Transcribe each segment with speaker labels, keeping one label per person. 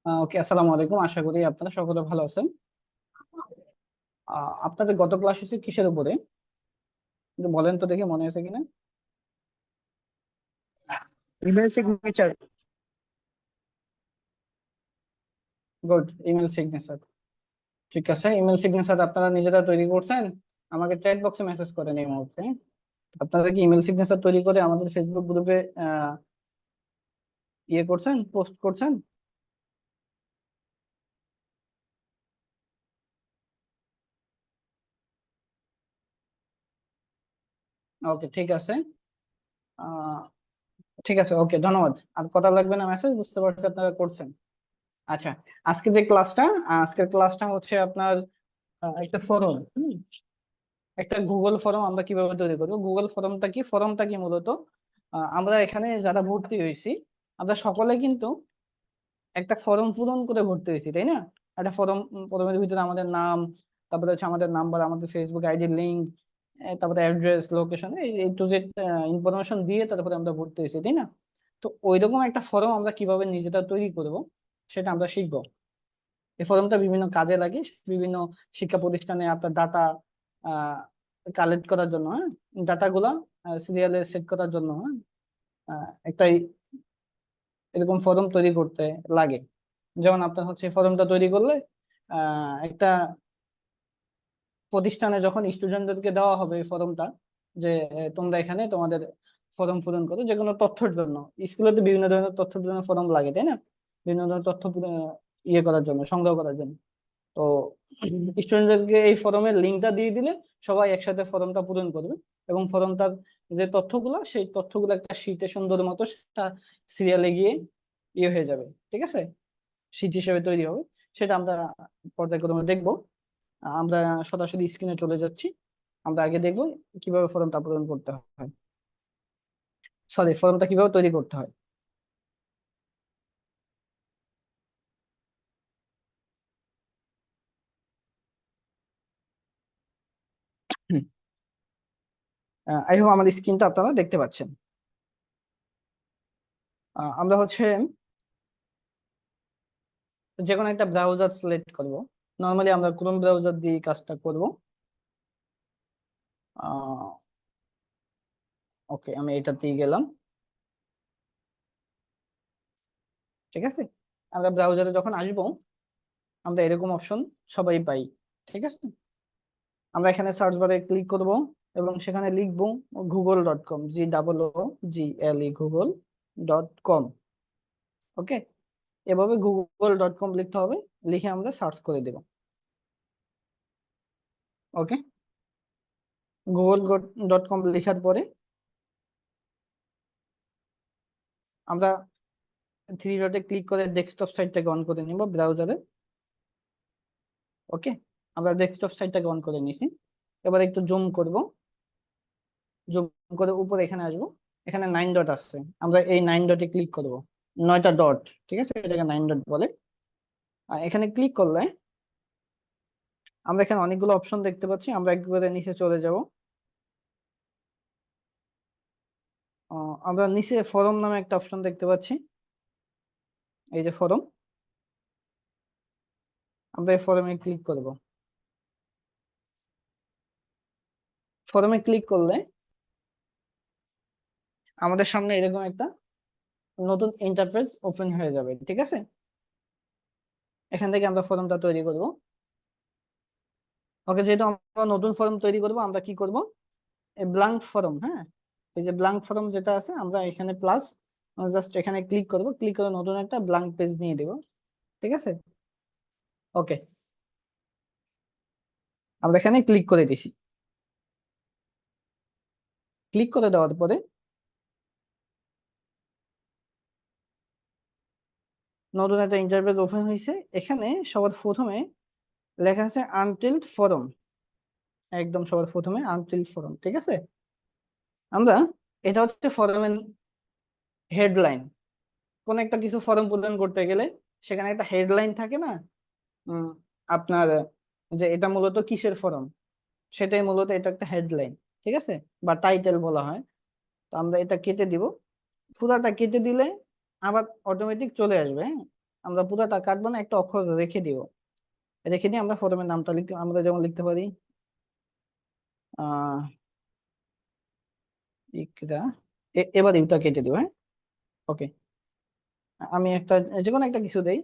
Speaker 1: ওকে, আসসালামু আলাইকুম। আশা করি আপনারা সকলে ভালো আছেন। আপনাদের গত ক্লাস হচ্ছে কিসের উপরে? একটু বলেন তো দেখি মনে আছে কিনা।
Speaker 2: Email signature.
Speaker 1: Good, email signature. ঠিক আছে, ইমেল সিগনেচার আপনারা নিজেরা তৈরি করছেন? আমাকে চ্যাট বক্সে মেসেজ করেন এই মুহূর্তে। আপনারা কি ইমেল সিগনেচার তৈরি করে আমাদের ফেসবুক গ্রুপে ইয়ে করছেন, পোস্ট করছেন? ওকে, ঠিক আছে। আহ, ঠিক আছে, ওকে, ধন্যবাদ। আর কথা লাগবে না, মেসেজ বুঝতে পারছি আপনারা করছেন। আচ্ছা, আজকে যে ক্লাসটা, আজকের ক্লাসটা হচ্ছে আপনার একটা ফরম, একটা গুগল ফর্ম আমরা কিভাবে তৈরি করবো। গুগল ফর্মটা কি? ফর্মটা কি মূলত আমরা এখানে যারা ভর্তি হয়েছি, আমরা সকলে কিন্তু একটা ফর্ম পূরণ করে ভর্তি হয়েছি, তাই না? একটা ফর্ম, ফর্মের ভিতরে আমাদের নাম, তারপরে হচ্ছে আমাদের নাম্বার, আমাদের ফেসবুক আইডির লিঙ্ক, তারপরে অ্যাড্রেস, লোকেশন, এই টু জেড ইনফরমেশন দিয়ে তারপরে আমরা ভর্তি হয়েছি, তাই না? তো ওইরকম একটা ফর্ম আমরা কিভাবে নিজেরা তৈরি করব সেটা আমরা শিখবো। এই ফর্মটা বিভিন্ন কাজে লাগে, বিভিন্ন শিক্ষা প্রতিষ্ঠানে আপনার ডাটা কালেক্ট করার জন্য, হ্যাঁ, ডাটাগুলা সিরিয়ালে সেট করার জন্য, হ্যাঁ, একটা এরকম ফর্ম তৈরি করতে লাগে। যেমন আপনার হচ্ছে ফর্মটা তৈরি করলে একটা প্রতিষ্ঠানে যখন স্টুডেন্টদেরকে দেওয়া হবে এই ফর্মটা, যে তোমরা এখানে তোমাদের ফর্ম পূরণ করো যে কোনো তথ্যের জন্য। স্কুলে তো বিভিন্ন ধরনের তথ্যের জন্য ফর্ম লাগে, তাই না? বিভিন্ন ধরনের তথ্য ইয়ে করার জন্য, সংগ্রহ করার জন্য। তো স্টুডেন্টদেরকে এই ফর্মের লিঙ্কটা দিয়ে দিলে সবাই একসাথে ফর্মটা পূরণ করবে, এবং ফর্মটার যে তথ্যগুলো, সেই তথ্যগুলো একটা শীটে সুন্দর মতো সেটা সিরিয়ালে গিয়ে ইয়ে হয়ে যাবে, ঠিক আছে? শীট হিসেবে তৈরি হবে। সেটা আমরা পর্যায়ক্রমে দেখবো। আমরা সরাসরি স্ক্রিনে চলে যাচ্ছি। আমরা আগে দেখবো কিভাবে ফর্মটা পূরণ করতে হয়, সরি, ফর্মটা কিভাবে তৈরি করতে হয়। আই হোপ আমার স্ক্রিনটা আপনারা দেখতে পাচ্ছেন। আমরা হচ্ছে যে কোনো একটা ব্রাউজার সিলেক্ট করব। নর্মালি আমরা ক্রোম ব্রাউজার দিয়ে এই কাজটা করব। ওকে, আমি এটাতেই গেলাম। ঠিক আছে, আমরা ব্রাউজারে যখন আসবো, আমরা এরকম অপশন সবাই পাই, ঠিক আছে? আমরা এখানে সার্চ বারে ক্লিক করব এবং সেখানে লিখবো google.com, GOOGLE, google.com। ওকে, এভাবে google.com লিখতে হবে। লিখে আমরা সার্চ করে দেব। ওকে, google.com লেখার পরে আমরা থ্রি ডটে ক্লিক করে ডেস্কটপ সাইটটাকে অন করে নিব ব্রাউজারে। ওকে, আমরা ডেস্কটপ সাইটটাকে অন করে নিছি। এবার একটু জুম করব, জুম করে উপরে এখানে আসবো। এখানে 9 ডট আছে, আমরা এই 9 ডটে ক্লিক করব। 9টা ডট, ঠিক আছে, এটাকে 9 ডট বলে। আর এখানে ক্লিক করলে আমরা এখানে অনেকগুলো অপশন দেখতে পাচ্ছি। আমরা একবারে নিচে চলে যাব। আমরা নিচে ফরম নামে একটা অপশন দেখতে পাচ্ছি, এই যে ফরম। আমরা এই ফরমে ক্লিক করব। ফরমে ক্লিক করলে আমাদের সামনে এরকম একটা নতুন ইন্টারফেস ওপেন হয়ে যাবে, ঠিক আছে? এখান থেকে আমরা ফর্মটা তৈরি করব। ওকে, যেহেতু আমরা নতুন ফর্ম তৈরি করব, আমরা কি করব, এই ব্ল্যাঙ্ক ফর্ম, হ্যাঁ, এই যে ব্ল্যাঙ্ক ফর্ম যেটা আছে, আমরা এখানে প্লাস জাস্ট এখানে ক্লিক করব। ক্লিক করে নতুন একটা ব্ল্যাঙ্ক পেজ নিয়ে দেব, ঠিক আছে? ওকে, আমরা এখানে ক্লিক করে দিছি। ক্লিক করে দেওয়ার পরে নতুন একটা ইন্টারফেস ওপেন হয়েছে। এখানে সবার প্রথমে লেখা আছে আনটিল্ড ফরম, একদম সবার প্রথমে আনটিল্ড ফরম, ঠিক আছে? আমরা, এটা হচ্ছে ফরমের হেডলাইন। কোন একটা কিছু ফর্ম পূরণ করতে গেলে সেখানে একটা হেডলাইন থাকে না? উম, আপনার, যে এটা মূলত কিসের ফর্ম, সেটাই মূলত এটা একটা হেডলাইন, ঠিক আছে, বা টাইটেল বলা হয়। তো আমরা এটা কেটে দিব। পুরাটা কেটে দিলে আবার অটোমেটিক চলে আসবে, হ্যাঁ। আমরা পুরোটা কাটবো না, একটা অক্ষর রেখে দিব, রেখে দিয়ে আমরা ফরমের নামটা লিখতে, আমরা যেমন লিখতে পারি আহ ইকরা, এবার ইউটা কেটে দিব, হ্যাঁ। ওকে, আমি একটা যে কোনো একটা কিছু দেই।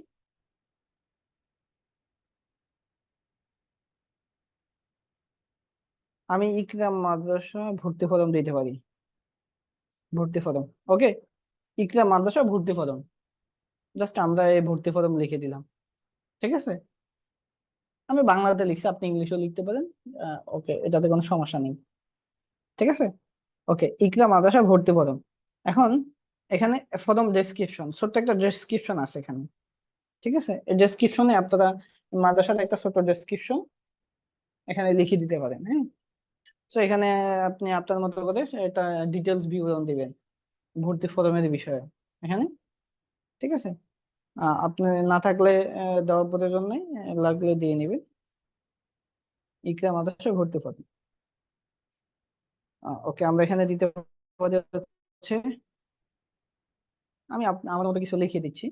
Speaker 1: আমি ইকরাম মাদ্রাসা ভর্তি ফরম দিতে পারি, ভর্তি ফরম। ওকে, ইকরাম মাদ্রাসা ভর্তি ফরম, জাস্ট আমরা এই ভর্তি ফরম লিখে দিলাম, ঠিক আছে। আমি বাংলাতে লিখছি, আপনি ইংলিশও লিখতে পারেন। ওকে, এটাতে কোনো সমস্যা নেই, ঠিক আছে। ওকে, ইকরাম মাদ্রাসা ভর্তি ফরম। এখন এখানে ফরম ডেসক্রিপশন, ছোট্ট একটা ডেসক্রিপশন আছে এখানে, ঠিক আছে। এই ডেসক্রিপশনে আপনারা মাদ্রাসার একটা ছোট্ট ডেসক্রিপশন এখানে লিখে দিতে পারেন, হ্যাঁ। তো এখানে আপনি আপনার মতো করে এটা ডিটেলস বিবরণ দিবেন ভর্তি ফরমের বিষয়ে এখানে, ঠিক আছে। আপনি না থাকলে দেওয়ার প্রয়োজন নেই, লাগলে দিয়ে নিবেন। ইকরা মাদ্রাসা ভর্তি ফরম, ওকে, আমরা এখানে দিতে পারি হচ্ছে, আমি আমার মতো কিছু লিখে দিচ্ছি।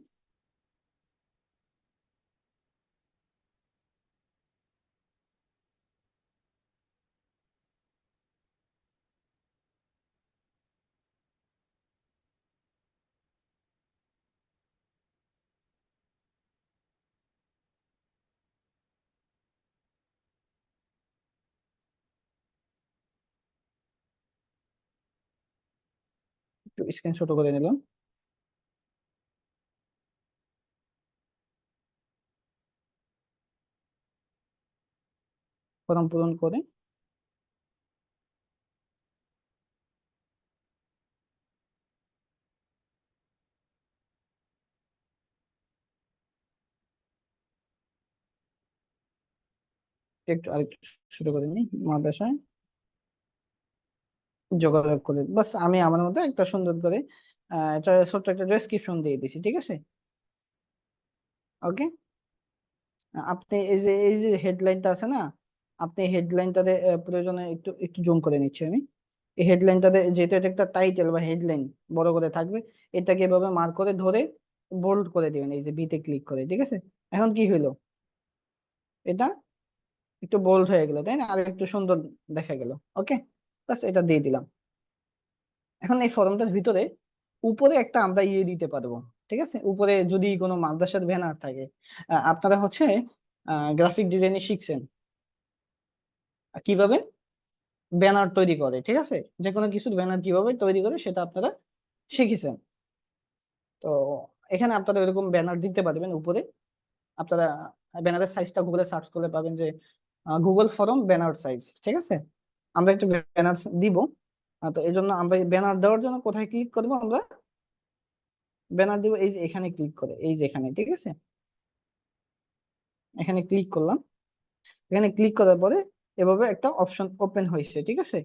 Speaker 1: একটু স্ক্রিনশট করে নিলাম। ফর্ম পূরণ করে একটু আরেকটু শুরু করে নিই, মাদ্রাসায় যোগাযোগ করে, বাস আমি আমার মতো একটা সুন্দর করে এটা ছোট্ট একটা ডেসক্রিপশন দিয়ে দিছি, ঠিক আছে। ওকে, আপনি এই যে হেডলাইনটা আছে না, আপনি হেডলাইনটাতে প্রয়োজনে একটু একটু জুম করে নিচ্ছি আমি। এই হেডলাইনটাতে যেহেতু এটা একটা টাইটেল বা হেডলাইন বড় করে থাকবে, এটাকে এভাবে মার্ক করে ধরে বোল্ড করে দিবেন, এই যে বিতে ক্লিক করে, ঠিক আছে। এখন কি হইলো, এটা একটু বোল্ড হয়ে গেল, তাই না, আর একটু সুন্দর দেখা গেল। ওকে, বাস এটা দিয়ে দিলাম। এখন এই ফর্মটার ভিতরে উপরে একটা আমরা ইয়ে দিতে পারবো, ঠিক আছে। উপরে যদি কোনো মাদ্রাসার ব্যানার থাকে, আপনারা হচ্ছে গ্রাফিক ডিজাইনে শিখছেন কিভাবে ব্যানার তৈরি করে, ঠিক আছে। যে কোনো কিছুর ব্যানার কিভাবে তৈরি করে সেটা আপনারা শিখেছেন। তো এখানে আপনারা এরকম ব্যানার দিতে পারবেন উপরে। আপনারা ব্যানারের সাইজটা গুগলে সার্চ করলে পাবেন যে গুগল ফরম ব্যানার সাইজ, ঠিক আছে। আমরা একটা ব্যানার দিব। তো এই জন্য আমরা ব্যানার দেওয়ার জন্য কোথায় ক্লিক করবো, আমরা ব্যানার দিব এই যে এখানে ক্লিক করে, এই যে এখানে, ঠিক আছে। এখানে ক্লিক করলাম, এখানে ক্লিক করার পরে এভাবে একটা অপশন ওপেন হয়েছে, ঠিক আছে।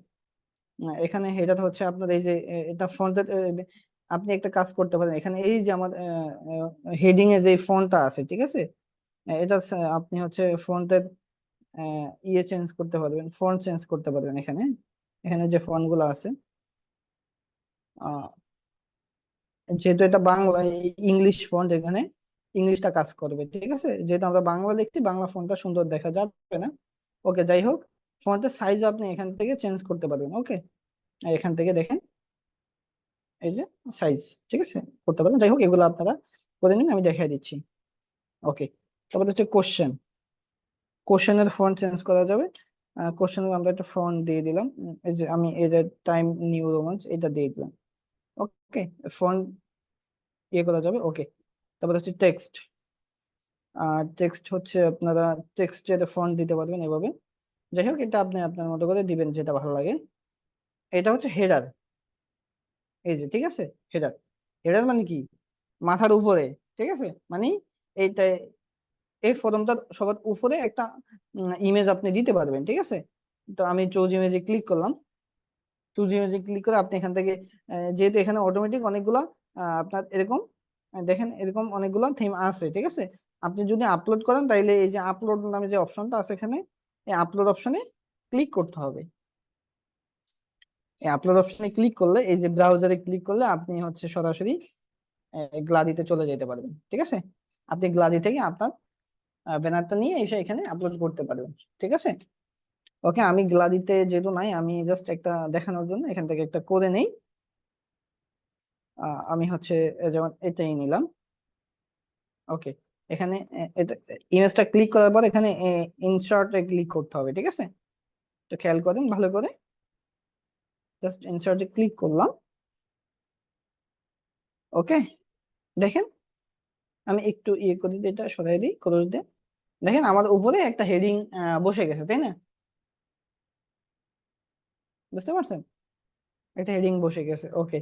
Speaker 1: এখানে এটা হচ্ছে আপনার এই যে এটা ফন্টের, আপনি একটা কাজ করতে পারেন এখানে, এই যে আমার হেডিং এ যে ফন্টটা আছে, ঠিক আছে। এটা আপনি হচ্ছে ফন্টের ইয়ে চেঞ্জ করতে পারবেন, ফন্ট চেঞ্জ করতে পারবেন এখানে। এখানে যে ফন্ট গুলো আছে, আহ, যেহেতু এটা বাংলা, ইংলিশ ফন্ট, এখানে ইংলিশটা কাজ করবে, ঠিক আছে। যেহেতু আমরা বাংলা লিখছি, বাংলা ফন্টটা সুন্দর দেখা যাবে না। ওকে, যাই হোক, ফন্টের সাইজ আপনি এখান থেকে চেঞ্জ করতে পারবেন। ওকে, এখান থেকে দেখেন এই যে সাইজ, ঠিক আছে, করতে পারেন। যাই হোক, এগুলো আপনারা করে নিন, আমি দেখাই দিচ্ছি। ওকে, তারপর হচ্ছে কোশ্চেন, কোশ্চেনের ফন্ট চেঞ্জ করা যাবে। কোশ্চেনের আমরা একটা ফন্ট দিয়ে দিলাম, এই যে আমি এটা টাইম নিউ রোমান্স এটা দিয়ে দিলাম। ওকে, ফন্ট ইয়ে করা যাবে। ওকে, তারপর হচ্ছে টেক্সট, টেক্সট হচ্ছে আপনারা টেক্সটের ফন্ট দিতে পারবেন এভাবে। যাই হোক, এটা আপনি আপনার মতো করে দিবেন যেটা ভালো লাগে। এটা হচ্ছে হেডার, এই যে, ঠিক আছে। হেডার, হেডার মানে কি, মাথার উপরে, ঠিক আছে। মানে এইটা, এই ফর্মটার সবার উপরে একটা ইমেজ আপনি দিতে পারবেন, ঠিক আছে। তো আমি চুজ ইমেজে ক্লিক করলাম। চুজ ইমেজে ক্লিক করে আপনি এখান থেকে যেহেতু এখানে অটোমেটিক অনেকগুলা আপনার এরকম দেখেন এরকম অনেকগুলা থিম আছে, ঠিক আছে। আপনি যদি আপলোড করেন তাইলে এই যে আপলোড নামে যে অপশনটা আছে এখানে, এই আপলোড অপশনে ক্লিক করতে হবে। এই আপলোড অপশনে ক্লিক করলে, এই যে ব্রাউজারে ক্লিক করলে আপনি হচ্ছে সরাসরি গ্লাডিতে চলে যেতে পারবেন, ঠিক আছে। আপনি গ্লাডি থেকে আপনার ব্যানারটা নিয়ে এসে এখানে আপলোড করতে পারবেন। ঠিক আছে, ওকে। আমি গ্লাডিতে যেহেতু নাই, আমি জাস্ট একটা দেখানোর জন্য এখান থেকে একটা করে নেই। আমি হচ্ছে যেমন এটাই নিলাম। ওকে, এখানে এটা ইমেজটা ক্লিক করার পর এখানে ইনসার্টে ক্লিক করতে হবে। ঠিক আছে, তো খেয়াল করেন ভালো করে। জাস্ট ইনসার্টে ক্লিক করলাম। ওকে, দেখেন আমি একটু ইয়ে করে দিই, এটা সরাই দিই ক্রস দিয়ে। দেখেন আমার উপরে একটা হেডিং বসে গেছে, তাই না? বুঝতে পারছেন, একটা হেডিং বসে গেছে। ওকে,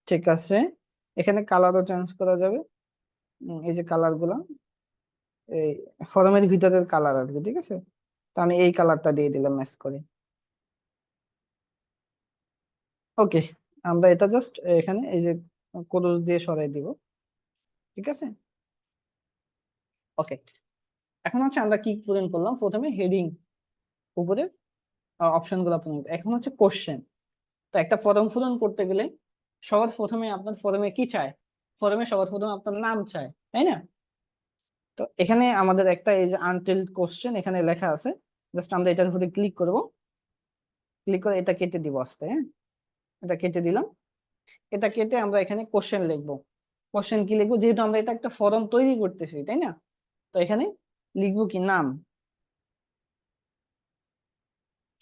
Speaker 1: ঠিক আছে। এখানে কালারও চেঞ্জ করা যাবে। এই যে কালার গুলা, এই ফরমের ভিতরের কালার আর কি। ঠিক আছে, তো আমি এই কালারটা দিয়ে দিলাম ম্যাচ করে। ওকে, আমরা এটা জাস্ট এখানে এই যে ক্রস দিয়ে সরাই দিব। ঠিক আছে, ওকে। এখন হচ্ছে আমরা কি পূরণ করলাম, প্রথমে হেডিং উপরে অপশন গুলা পূরণ করলাম। এখন হচ্ছে কোশ্চেন। তো একটা ফর্ম পূরণ করতে গেলে সবার প্রথমে আপনার ফর্মে কি চায়? ফর্মে সবার প্রথমে আপনার নাম চায়, তাই না? তো এখানে আমাদের একটা এই যে আনটিল্ড কোশ্চেন এখানে লেখা আছে। জাস্ট আমরা এটার উপরে ক্লিক করব, ক্লিক করে এটা কেটে দিব আস্তে। হ্যাঁ, এটা কেটে দিলাম। এটা কেটে আমরা এখানে কোশ্চেন লিখবো। কোশ্চেন কি লিখবো, যেহেতু আমরা এটা একটা ফর্ম তৈরি করতেছি, তাই না? তো এখানে লিখবো কি, নাম।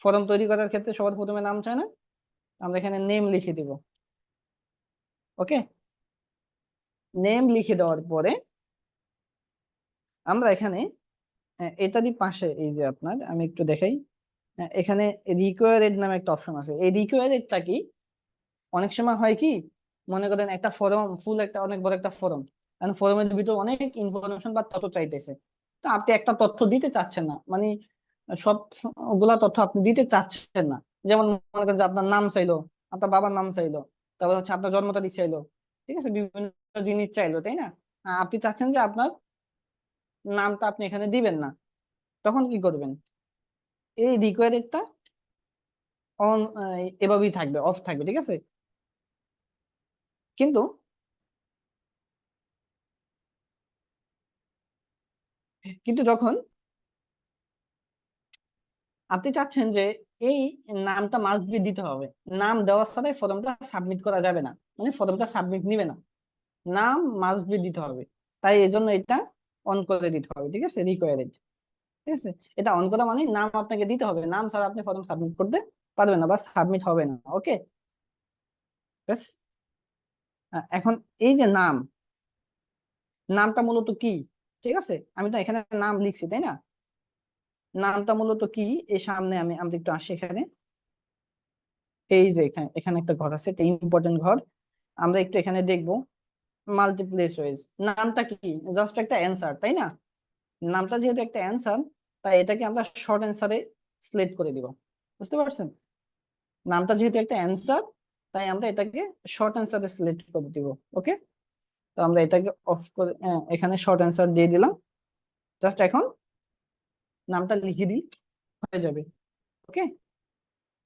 Speaker 1: ফর্ম তৈরি করার ক্ষেত্রে সবার প্রথমে নাম চায় না? আমরা এখানে নেম লিখে দিব। ওকে, নেম লিখে দেওয়ার পরে আমরা এখানে এটারই পাশে এই যে আপনার, আমি একটু দেখাই। এখানে রিকোয়ারেড নামে একটা অপশন আছে। এই রিকোয়ারেডটা কি, অনেক সময় হয় কি, মনে করেন একটা ফর্ম ফুল, একটা অনেক বড় একটা ফর্ম, কারণ ফর্মের ভিতর অনেক ইনফরমেশন বা তথ্য চাইতেছে। তো আপনি একটা তথ্য দিতে চাচ্ছেন না, মানে সব গুলা তথ্য আপনি দিতে চাচ্ছেন না। যেমন মনে করেন যে আপনার নাম চাইলো, আপনার বাবার নাম চাইলো, তারপর হচ্ছে আপনার জন্ম তারিখ চাইলো, ঠিক আছে, বিভিন্ন জিনিস চাইলো, তাই না? আপনি চাচ্ছেন যে আপনার নামটা আপনি এখানে দিবেন না। তখন কি করবেন, এই রিকোয়ারেডটা অন, এভাবেই থাকবে, অফ থাকবে। ঠিক আছে, কিন্তু কিন্তু যখন আপনি চাচ্ছেন যে এই নামটা মাস্ট বি দিতে হবে, নাম দেওয়ার সাথে ফর্মটা সাবমিট করা যাবে না, মানে ফর্মটা সাবমিট নিবে না, নাম মাস্ট বি দিতে হবে। তাই এই জন্য এটা অন করে দিতে হবে। ঠিক আছে, রিকোয়ারেড। ঠিক আছে, এটা অন করা মানে নাম আপনাকে দিতে হবে, নাম ছাড়া আপনি ফর্ম সাবমিট করতে পারবেন না বা সাবমিট হবে না। ওকে, ব্যাস। এখন এই যে নাম, নামটা মূলত কি? ঠিক আছে, আমি তো এখানে নাম লিখছি, তাই না? নামটা মূলত কি, এই সামনে আমরা একটু আসি এখানে। এই যে এখানে এখানে একটা ঘর আছে, একটা ইম্পর্টেন্ট ঘর। আমরা একটু এখানে দেখবো মাল্টিপ্লে চয়েস। নামটা কি, জাস্ট একটা অ্যান্সার, তাই না? নামটা যেহেতু একটা অ্যান্সার, তাই এটাকে আমরা শর্ট অ্যান্সারে সিলেক্ট করে দিব। বুঝতে পারছেন, নামটা যেহেতু একটা অ্যান্সার, তাই আমরা এটাকে শর্ট অ্যান্সারে সিলেক্ট করে দিব। ওকে, তো আমরা এটাকে অফ করে এখানে শর্ট অ্যান্সার দিয়ে দিলাম। জাস্ট এখন নামটা লিখে দিই, হয়ে যাবে। ওকে,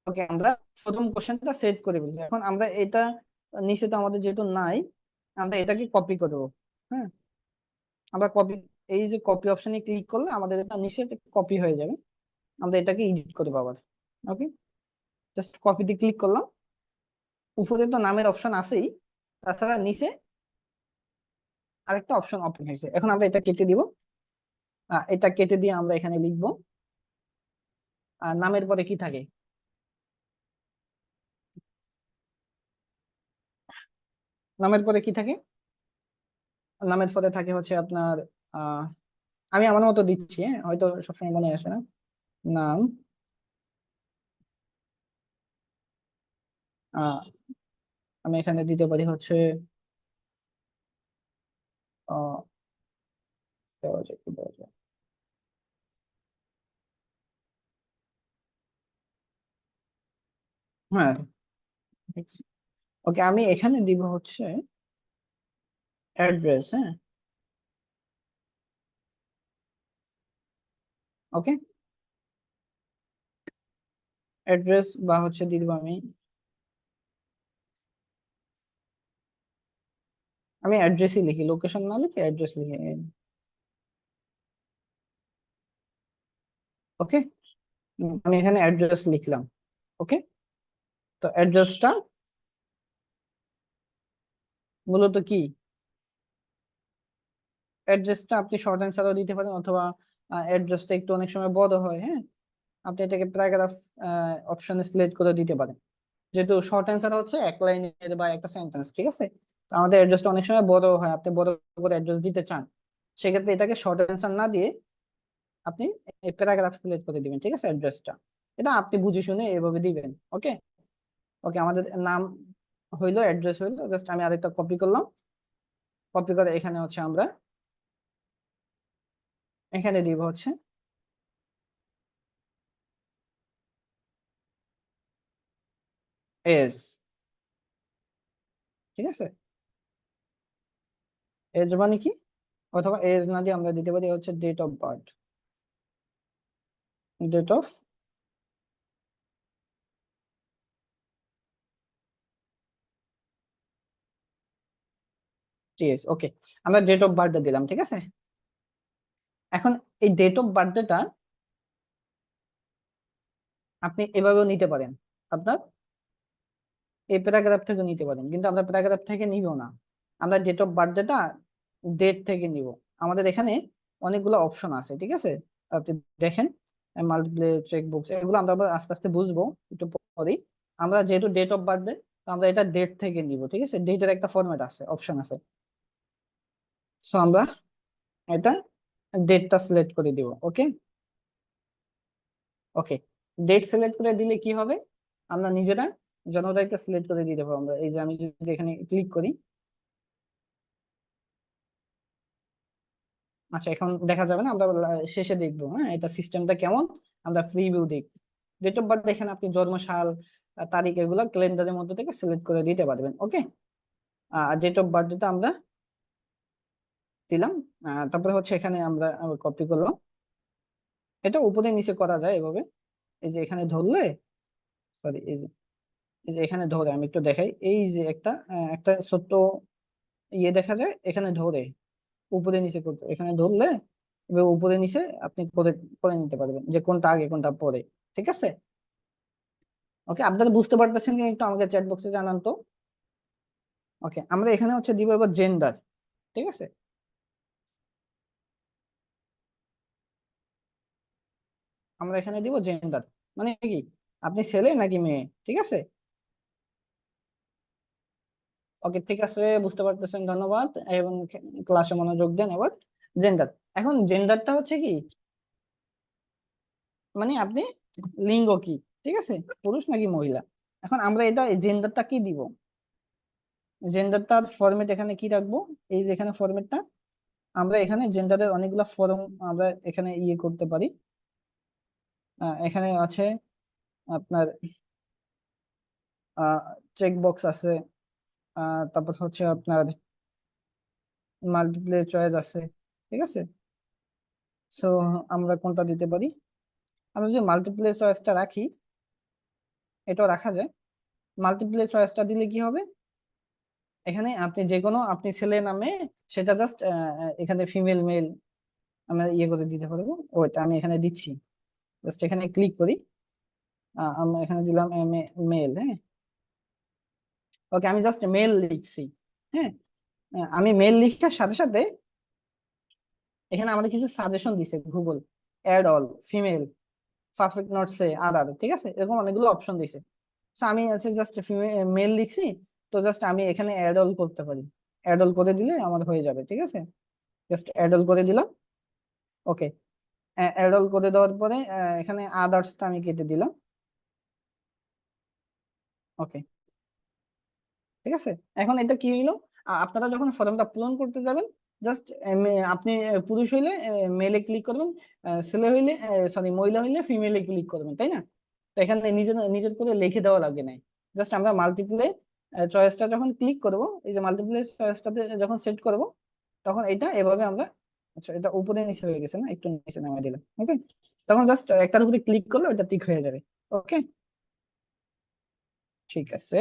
Speaker 1: ওকে, আমরা প্রথম কোশ্চেনটা সেট করে ফেলছি। এখন আমরা এটা নিচে তো আমাদের যেহেতু নাই, আমরা এটাকে কপি করব। হ্যাঁ, আমরা কপি, এই যে কপি অপশনে ক্লিক করলে আমাদের এটা নিচে কপি হয়ে যাবে। আমরা এটাকে এডিট করবো আবার। ওকে, জাস্ট কপিতে ক্লিক করলাম। উপরে তো নামের অপশন আছেই, তাছাড়া নিচে আরেকটা অপশন ওপেন হয়েছে। এখন আমরা এটা কেটে দিব। এটা কেটে দিয়ে আমরা এখানে লিখবো নামের পরে কি থাকে, নামের পরে কি থাকে, নামের পরে থাকে হচ্ছে আপনার আহ আমি আমার মতো দিচ্ছি, হ্যাঁ, হয়তো সবসময় মনে আসে না। নাম, আহ আমি এখানে দিতে পারি হচ্ছে আহ দেওয়া যায়, কি দেওয়া যায়? হ্যাঁ, ওকে, আমি এখানে দিব হচ্ছে অ্যাড্রেস। হ্যাঁ, ওকে, অ্যাড্রেস বা হচ্ছে দিয়ে দিব আমি, আমি অ্যাড্রেসই লিখি, লোকেশন না লিখে অ্যাড্রেস লিখি। ওকে, আমি এখানে অ্যাড্রেস লিখলাম। ওকে, তো অ্যাড্রেসটা মূলত কি, অ্যাড্রেসটা আপনি শর্ট অ্যান্সারও দিতে পারেন, অথবা অ্যাড্রেসটা একটু অনেক সময় বড় হয়, হ্যাঁ, আপনি এটাকে প্যারাগ্রাফ অপশনে সিলেক্ট করে দিতে পারেন। যেহেতু শর্ট অ্যান্সার হচ্ছে এক লাইনের বা একটা সেন্টেন্স, ঠিক আছে, তো আমাদের অ্যাড্রেসটা অনেক সময় বড় হয়, আপনি বড় করে অ্যাড্রেস দিতে চান, সেক্ষেত্রে এটাকে শর্ট অ্যান্সার না দিয়ে আপনি এই প্যারাগ্রাফ সিলেক্ট করে দিবেন, ঠিক আছে, অ্যাড্রেসটা এটা আপনি বুঝে শুনে এভাবে দিবেন। ওকে, ওকে, আমাদের নাম হইলো, অ্যাড্রেস হইলো, জাস্ট আমি আরেকটা কপি করলাম, কপি করে এখানে হচ্ছে আমরা এখানে দিব হচ্ছে এজ, ঠিক আছে, এজ মানে কি, অথবা এজ না দিয়ে আমরা দিতে পারি হচ্ছে date of birth, date of, TS. Okay, আমরা ডেট অফ বার্থ দিলাম, ঠিক আছে। এখন এই ডেট অফ বার্থডেটা আপনি এভাবেও নিতে পারেন, আপনার এই প্যারাগ্রাফ থেকে নিতে পারেন, কিন্তু আমরা প্যারাগ্রাফ থেকে নিব না, আমরা ডেট অফ বার্থডেটা ডেট থেকে নিব। আমাদের এখানে অনেকগুলো অপশন আছে, ঠিক আছে, আপনি দেখেন, মাল্টিপ্লে চেক বক্স, এগুলো আমরা আবার আস্তে আস্তে বুঝবো একটু পরেই। আমরা যেহেতু ডেট অফ বার্থডে, তো আমরা এটা ডেট থেকে নিব, ঠিক আছে, ডেটের একটা ফরম্যাট আছে, অপশন আছে, সো আমরা এটা ডেটটা সিলেক্ট করে দিব। ওকে, ওকে, ডেট সিলেক্ট করে দিলে কি হবে, আমরা নিজেরা জন্ম তারিখটা সিলেক্ট করে দিতে পারবো। আমরা এই যে আমি যদি এখানে ক্লিক করি, আচ্ছা এখন দেখা যাবে না, আমরা শেষে দেখবো, হ্যাঁ, এটা সিস্টেমটা কেমন, আমরা প্রিভিউ দেখবো। ডেট অফ বার্থ এখানে আপনি জন্ম সাল, তারিখ, এগুলো ক্যালেন্ডারের মধ্যে থেকে সিলেক্ট করে দিতে পারবেন। ওকে, আর ডেট অফ বার্থটা আমরা দিলাম, তারপরে হচ্ছে এখানে আমরা কপি করলাম, এটা উপরে নিচে করা যায় এভাবে, এই যে এখানে ধরলে, সরি, এই যে এখানে ধরে আমি একটু দেখাই, এই যে একটা ছোট্ট ইয়ে দেখা যায় এখানে ধরে, উপরে নিচে করতে, এখানে ধরলে এবার উপরে নিচে আপনি করে করে নিতে পারবেন যে কোনটা আগে কোনটা পরে, ঠিক আছে। ওকে, আপনারা বুঝতে পারতেছেন কি, একটু আমাকে চ্যাট বক্সে জানান তো। ওকে, আমরা এখানে হচ্ছে দিব এবার জেন্ডার, ঠিক আছে, আমরা এখানে দিব জেন্ডার, মানে কি, আপনি ছেলে নাকি মেয়ে, ঠিক আছে। ওকে, ঠিক আছে, বুঝতে পারতেছেন, ধন্যবাদ, এবং ক্লাসে মনোযোগ দেন এবার। জেন্ডার, এখন জেন্ডারটা হচ্ছে কি, মানে আপনি লিঙ্গ কি, ঠিক আছে, পুরুষ নাকি মহিলা। এখন আমরা এটা জেন্ডারটা কি দিব, জেন্ডারটার ফরম্যাট এখানে কি রাখবো, এই যে এখানে ফরম্যাটটা, আমরা এখানে জেন্ডারের অনেকগুলো ফরম আমরা এখানে ইয়ে করতে পারি, এখানে আছে আপনার চেক বক্স আছে, তারপর হচ্ছে আপনার মাল্টিপ্লে চয়েস আছে, ঠিক আছে, সো আমরা কোনটা দিতে পারি, আমরা যদি মাল্টিপ্লে চয়েসটা রাখি, এটাও রাখা যায়। মাল্টিপ্লে চয়েসটা দিলে কি হবে, এখানে আপনি যে কোনো আপনি ছেলে নামে সেটা জাস্ট এখানে ফিমেল মেল আমরা ইয়ে করে দিতে পারবো, ওইটা আমি এখানে দিচ্ছি, জাস্ট এখানে ক্লিক করি, আমরা এখানে দিলাম মেল, হ্যাঁ, ওকে, আমি জাস্ট মেল লিখছি, হ্যাঁ, আমি মেল লিখার সাথে সাথে এখানে আমাদের কিছু সাজেশন দিছে Google, add all, female, perfect not say, other, ঠিক আছে, এরকম অনেকগুলো অপশন দিছে। তো আমি হচ্ছে জাস্ট মেল লিখছি, তো জাস্ট আমি এখানে অ্যাড অল করতে পারি, অ্যাড অল করে দিলে আমার হয়ে যাবে, ঠিক আছে, জাস্ট অ্যাড অল করে দিলাম। ওকে, অ্যাড অল করে দেওয়ার পরে এখানে আদার্সটা আমি কেটে দিলাম। ওকে, ঠিক আছে, এখন এটা কি হইলো, আপনারা যখন ফর্মটা পূরণ করতে যাবেন, জাস্ট আপনি পুরুষ হইলে মেলে ক্লিক করবেন, ছেলে হইলে, সরি, মহিলা হইলে ফিমেলে ক্লিক করবেন, তাই না, তো এখানে নিজের নিজের করে লিখে দেওয়া লাগে নাই, জাস্ট আমরা মাল্টিপ্লে চয়েসটা যখন ক্লিক করব, এই যে মাল্টিপ্লে চয়েসটাতে যখন সেট করব, তখন এটা এভাবে আমরা, আচ্ছা এটা উপরে নিচে হয়ে গেছে না, একটু নিচে নামিয়ে দিলাম। ওকে, তখন জাস্ট একটার উপরে ক্লিক করলে ওটা টিক হয়ে যাবে। ওকে, ঠিক আছে,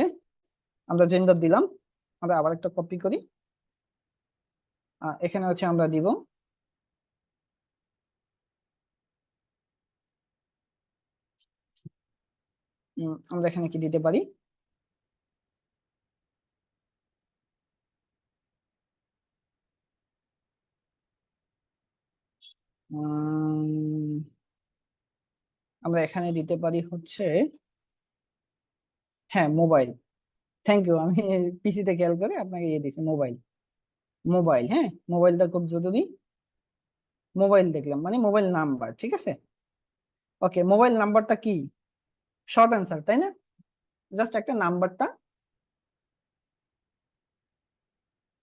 Speaker 1: আমরা জেন্ডার দিলাম, আমরা আবার একটা কপি করি, এখানে হচ্ছে আমরা দিব আমরা এখানে কি দিতে পারি, উম, আমরা এখানে দিতে পারি হচ্ছে, হ্যাঁ মোবাইল। থ্যাংক ইউ, আমি পিসিতে খেয়াল করে আপনাকে ইয়ে দিচ্ছি, মোবাইল। মোবাইল, হ্যাঁ মোবাইলটা খুব জরুরি। মোবাইল দেখলাম মানে মোবাইল নাম্বার, ঠিক আছে। ওকে, মোবাইল নাম্বারটা কি, শর্ট অ্যান্সার তাই না, জাস্ট একটা নাম্বারটা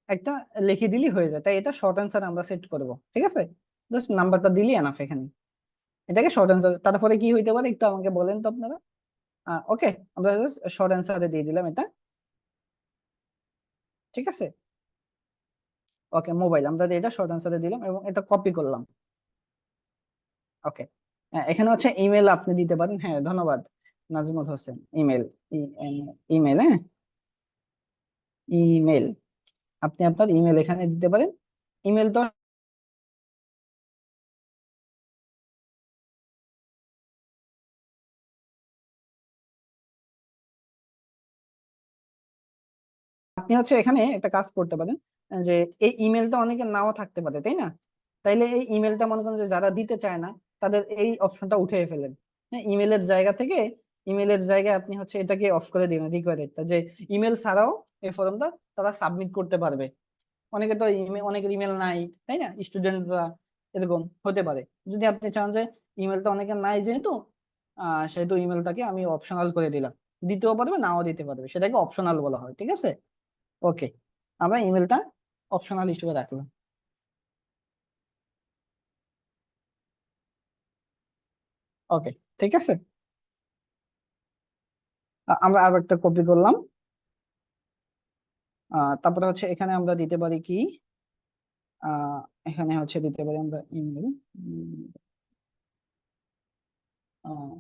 Speaker 1: একটা লিখে দিলি হয়ে যায়, তাই এটা শর্ট অ্যান্সার আমরা সেট করব, ঠিক আছে। জাস্ট নাম্বারটা দিলি এনাফ এখানে, এটাকে শর্ট অ্যান্সার। তারপরে কি হইতে পারে একটু আমাকে বলেন তো আপনারা। ওকে, আমরা জাস্ট শর্ট অ্যান্সারে দিয়ে দিলাম এটা, ঠিক আছে। ওকে, মোবাইল আমরা এটা শর্ট অ্যান্সারে দিলাম এবং এটা কপি করলাম। ওকে, এখানে হচ্ছে ইমেল আপনি দিতে পারেন, হ্যাঁ ধন্যবাদ নাজমুল হোসেন। ইমেল, ইমেল, হ্যাঁ ইমেল, আপনি আপনার ইমেল এখানে দিতে পারেন। ইমেল তো আপনি হচ্ছে এখানে একটা কাজ করতে পারেন, যে এই ইমেলটা অনেকে নাও থাকতে পারে তাই না, তাইলে এই ইমেলটা মনে করেন যে যারা দিতে চায় না তাদের এই অপশনটা উঠে ফেলেন। হ্যাঁ, ইমেলের জায়গা থেকে, ইমেলের জায়গায় আপনি হচ্ছে এটাকে অফ করে দিবেন রিকোয়ারমেন্টটা, যে ইমেল ছাড়াও এই ফর্মটা তারা সাবমিট করতে পারবে। অনেকে তো ইমেল, অনেকের ইমেল নাই তাই না, স্টুডেন্টরা এরকম হতে পারে। যদি আপনি চান যে ইমেলটা অনেকের নাই যেহেতু, সেহেতু ইমেলটাকে আমি অপশনাল করে দিলাম, দিতেও পারবে নাও দিতে পারবে, সেটাকে অপশনাল বলা হয়, ঠিক আছে। ওকে, আমরা ইমেলটা অপশনাল হিসেবে রাখলাম। ওকে, ঠিক আছে। আমরা আরো একটা কপি করলাম। তারপরে হচ্ছে এখানে আমরা দিতে পারি কি, আহ এখানে হচ্ছে দিতে পারি আমরা ইমেল,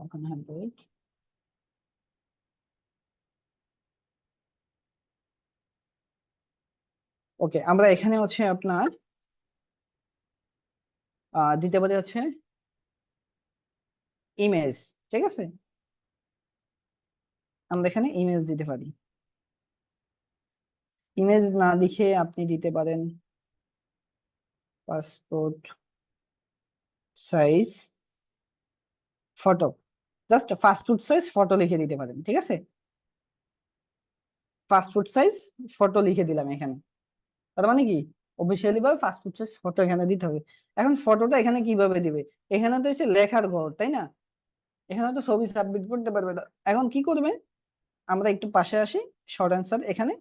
Speaker 1: ওখানে হ্যান্ড। ওকে, আমরা এখানে হচ্ছে আপনার দিতে পারি হচ্ছে ইমেজ, ঠিক আছে। আমরা এখানে ইমেজ দিতে পারি। ইমেজ না লিখে আপনি দিতে পারেন passport size photo, just passport size photo লিখে দিতে পারেন, ঠিক আছে। পাসপোর্ট সাইজ ফটো লিখে দিলাম এখানে, তার মানে কি অফিসিয়ালি ভাবে পাসপোর্ট সাইজ ফটো এখানে দিতে হবে। এখন ফটোটা এখানে কিভাবে দিবে, এখানে তো হচ্ছে লেখার ঘর তাই না, এখানে তো ছবি সাবমিট করতে পারবে না। এখন কি করবে, আমরা একটু পাশে আসি, শর্ট অ্যান্সার এখানে,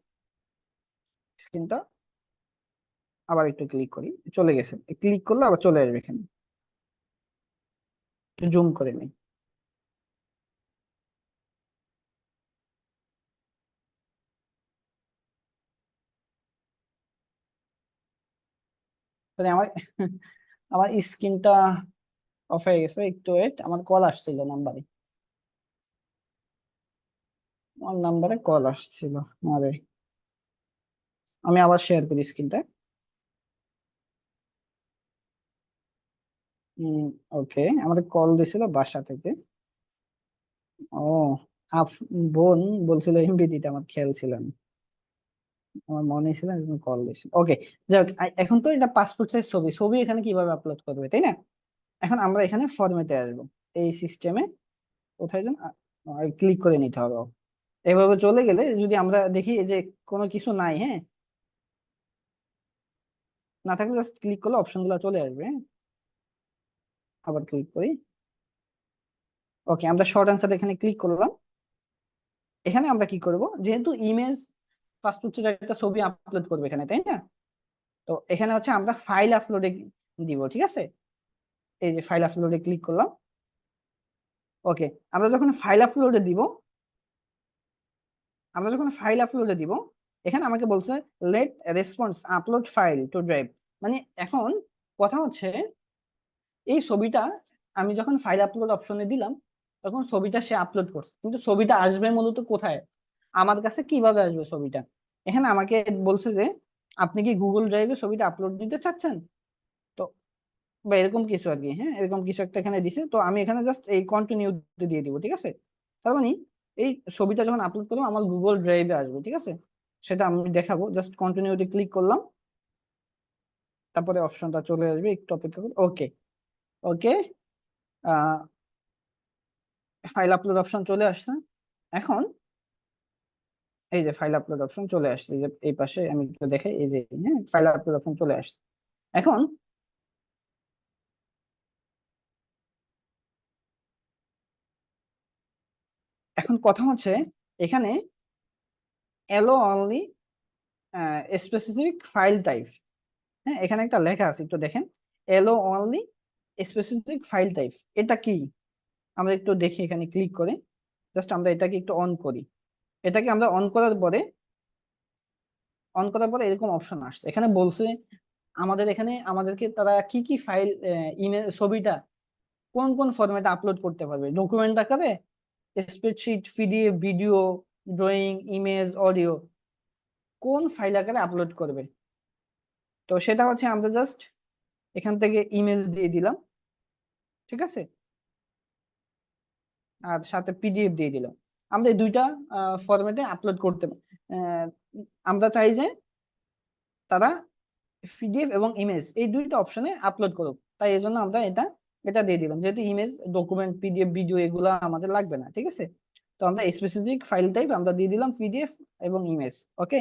Speaker 1: স্ক্রিনটা আবার একটু ক্লিক করি, চলে গেছে, ক্লিক করলে আবার চলে আসবে এখানে, একটু জুম করে নিই। মানে আমার আমার স্ক্রিনটা অফ হয়ে গেছে, একটু ওয়েট, আমার কল আসছিল নাম্বারে, আমার নাম্বারে কল আসছিল। আরে আমি আবার শেয়ার করি স্ক্রিনটা। হম, ওকে, আমাদের কল দিছিল বাসা থেকে। ও, আফ বোন বলছিল এমবি দিতে, আমার খেয়াল ছিল না, আমার মনে ছিল কল দিছিল। ওকে, যাই হোক, এখন তো এটা পাসপোর্ট সাইজ ছবি, ছবি এখানে কিভাবে আপলোড করবে তাই না। এখন আমরা এখানে ফরম্যাটে আসবো, এই সিস্টেমে কোথায় যেন ক্লিক করে নিতে হবে। এভাবে চলে গেলে যদি আমরা দেখি যে কোনো কিছু নাই, হ্যাঁ না থাকলে জাস্ট ক্লিক করলে অপশন গুলো চলে আসবে, হ্যাঁ আবার ক্লিক করি। ওকে, আমরা শর্ট অ্যান্সার এখানে ক্লিক করলাম। এখানে আমরা কি করব, যেহেতু ইমেজ পাসপোর্ট একটা ছবি আপলোড করবে এখানে তাই না, তো এখানে হচ্ছে আমরা ফাইল আপলোডে দিব, ঠিক আছে। এই যে ফাইল আপলোডে ক্লিক করলাম। ওকে, আমরা যখন ফাইল আপলোডে দিব, আমরা যখন ফাইল আপলোডে দিব, এখানে আমাকে বলছে let response upload file to drive. মানে এখন কথা হচ্ছে এই ছবিটা আমি যখন ফাইল আপলোড অপশনে দিলাম, তখন ছবিটা সে আপলোড করছে, কিন্তু ছবিটা আসবে মূলত কোথায়, আমার কাছে কিভাবে আসবে ছবিটা। এখানে আমাকে বলছে যে আপনি কি গুগল ড্রাইভে ছবিটা আপলোড দিতে চাচ্ছেন? তো বা এরকম কিছু আর কি, হ্যাঁ এরকম কিছু একটা এখানে দিছে, তো আমি এখানে জাস্ট এই কন্টিনিউ দিয়ে দিব, ঠিক আছে। তার মানে এই ছবিটা যখন আপলোড করবো আমার গুগল ড্রাইভে আসবে, ঠিক আছে। সেটা আমি দেখাবো, জাস্ট কন্টিনিউতে ক্লিক করলাম, তারপরে অপশনটা চলে আসবে, একটু অপেক্ষা করুন। ওকে, ওকে, ফাইল আপলোড অপশন চলে আসছে। এখন এই যে ফাইল আপলোড অপশন চলে আসছে, এই যে এই পাশে আমি একটু দেখাই, এই যে হ্যাঁ ফাইল আপলোড অপশন চলে আসছে। এখন এখন কথা হচ্ছে এখানে এলো অনলি স্পেসিফিক ফাইল টাইপ, হ্যাঁ এখানে একটা লেখা আছে, একটু দেখেন, এলো অনলি স্পেসিফিক ফাইল টাইপ, এটা কি? আমরা একটু দেখি, এখানে ক্লিক করে জাস্ট আমরা এটাকে একটু অন করি। এটাকে আমরা অন করার পরে এরকম অপশন আসছে, এখানে বলছে আমাদের এখানে আমাদেরকে তারা কি কি ফাইল, ইমেজ, ছবিটা কোন কোন ফরম্যাটে আপলোড করতে পারবে, ডকুমেন্ট আকারে, spreadsheet, PDF, video, drawing, image, audio, কোন ফাইল আকারে আপলোড করবে। তো সেটা হচ্ছে আমরা জাস্ট এখান থেকে ইমেজ দিয়ে দিলাম, ঠিক আছে, আর সাথে পিডিএফ দিয়ে দিলাম। আমরা এই দুইটা ফরম্যাটে আপলোড করতে আহ, আমরা চাই যে তারা পিডিএফ এবং ইমেজ এই দুইটা অপশনে আপলোড করুক, তাই এই জন্য আমরা এটা এটা দিয়ে দিলাম, যেহেতু ইমেজ, ডকুমেন্ট, পিডিএফ, ভিডিও এগুলো আমাদের লাগবে না, ঠিক আছে। তো আমরা স্পেসিফিক ফাইল টাইপ আমরা দিয়ে দিলাম পিডিএফ এবং ইমেজ। ওকে,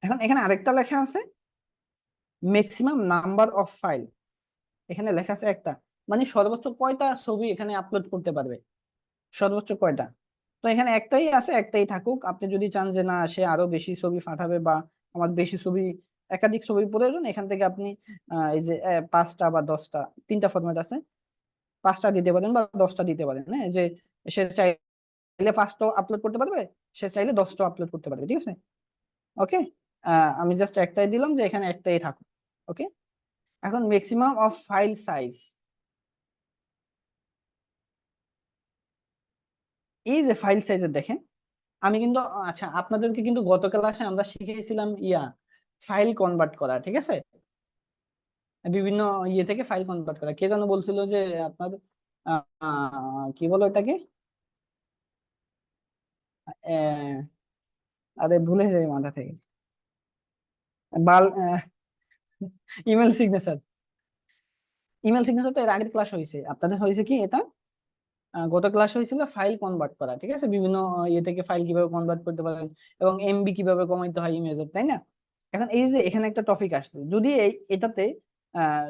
Speaker 1: এখন এখানে আরেকটা লেখা আছে, ম্যাক্সিমাম নাম্বার অফ ফাইল, এখানে লেখা আছে একটা, মানে সর্বোচ্চ কয়টা ছবি এখানে আপলোড করতে পারবে, সর্বোচ্চ কয়টা। তো এখানে একটাই আছে, একটাই থাকুক, আপনি যদি চান যে না সে আরো বেশি ছবি পাঠাবে বা আমার বেশি ছবি, একাধিক ছবি প্রয়োজন, এখান থেকে আপনি এই যে 5টা বা 10টা, 3টা ফরম্যাট আছে, 5টা দিতে পারেন বা 10টা দিতে পারেন, হ্যাঁ যে সে চাইলে 5টা আপলোড করতে পারবে, সে চাইলে 10টা আপলোড করতে পারবে, ঠিক আছে। ওকে, আমি জাস্ট একটাই দিলাম যে এখানে একটাই থাকুক। ওকে, এখন ম্যাক্সিমাম অফ ফাইল সাইজ, এই যে ফাইল সাইজের দেখেন, আমি কিন্তু, আচ্ছা আপনাদেরকে কিন্তু গত ক্লাসে আমরা শিখিয়েছিলাম ফাইল কনভার্ট করা, ঠিক আছে, বিভিন্ন থেকে ফাইল কনভার্ট করা। কে যেন বলছিল যে আপনার কি বলো এটাকে, আহ, আরে ভুলে যাই মাথা থেকে, বাল ইমেল সিগনেচার, ইমেল সিগনেচার তো এর আগের ক্লাস হয়েছে, আপনাদের হয়েছে কি এটা, গত ক্লাস হয়েছিল ফাইল কনভার্ট করা, ঠিক আছে, বিভিন্ন থেকে ফাইল কিভাবে কনভার্ট করতে পারেন এবং এমবি কিভাবে কমাইতে হয় ইমেজের, তাই না। এখন এই যে এখানে একটা টপিক আসছে, যদি এটাতে আহ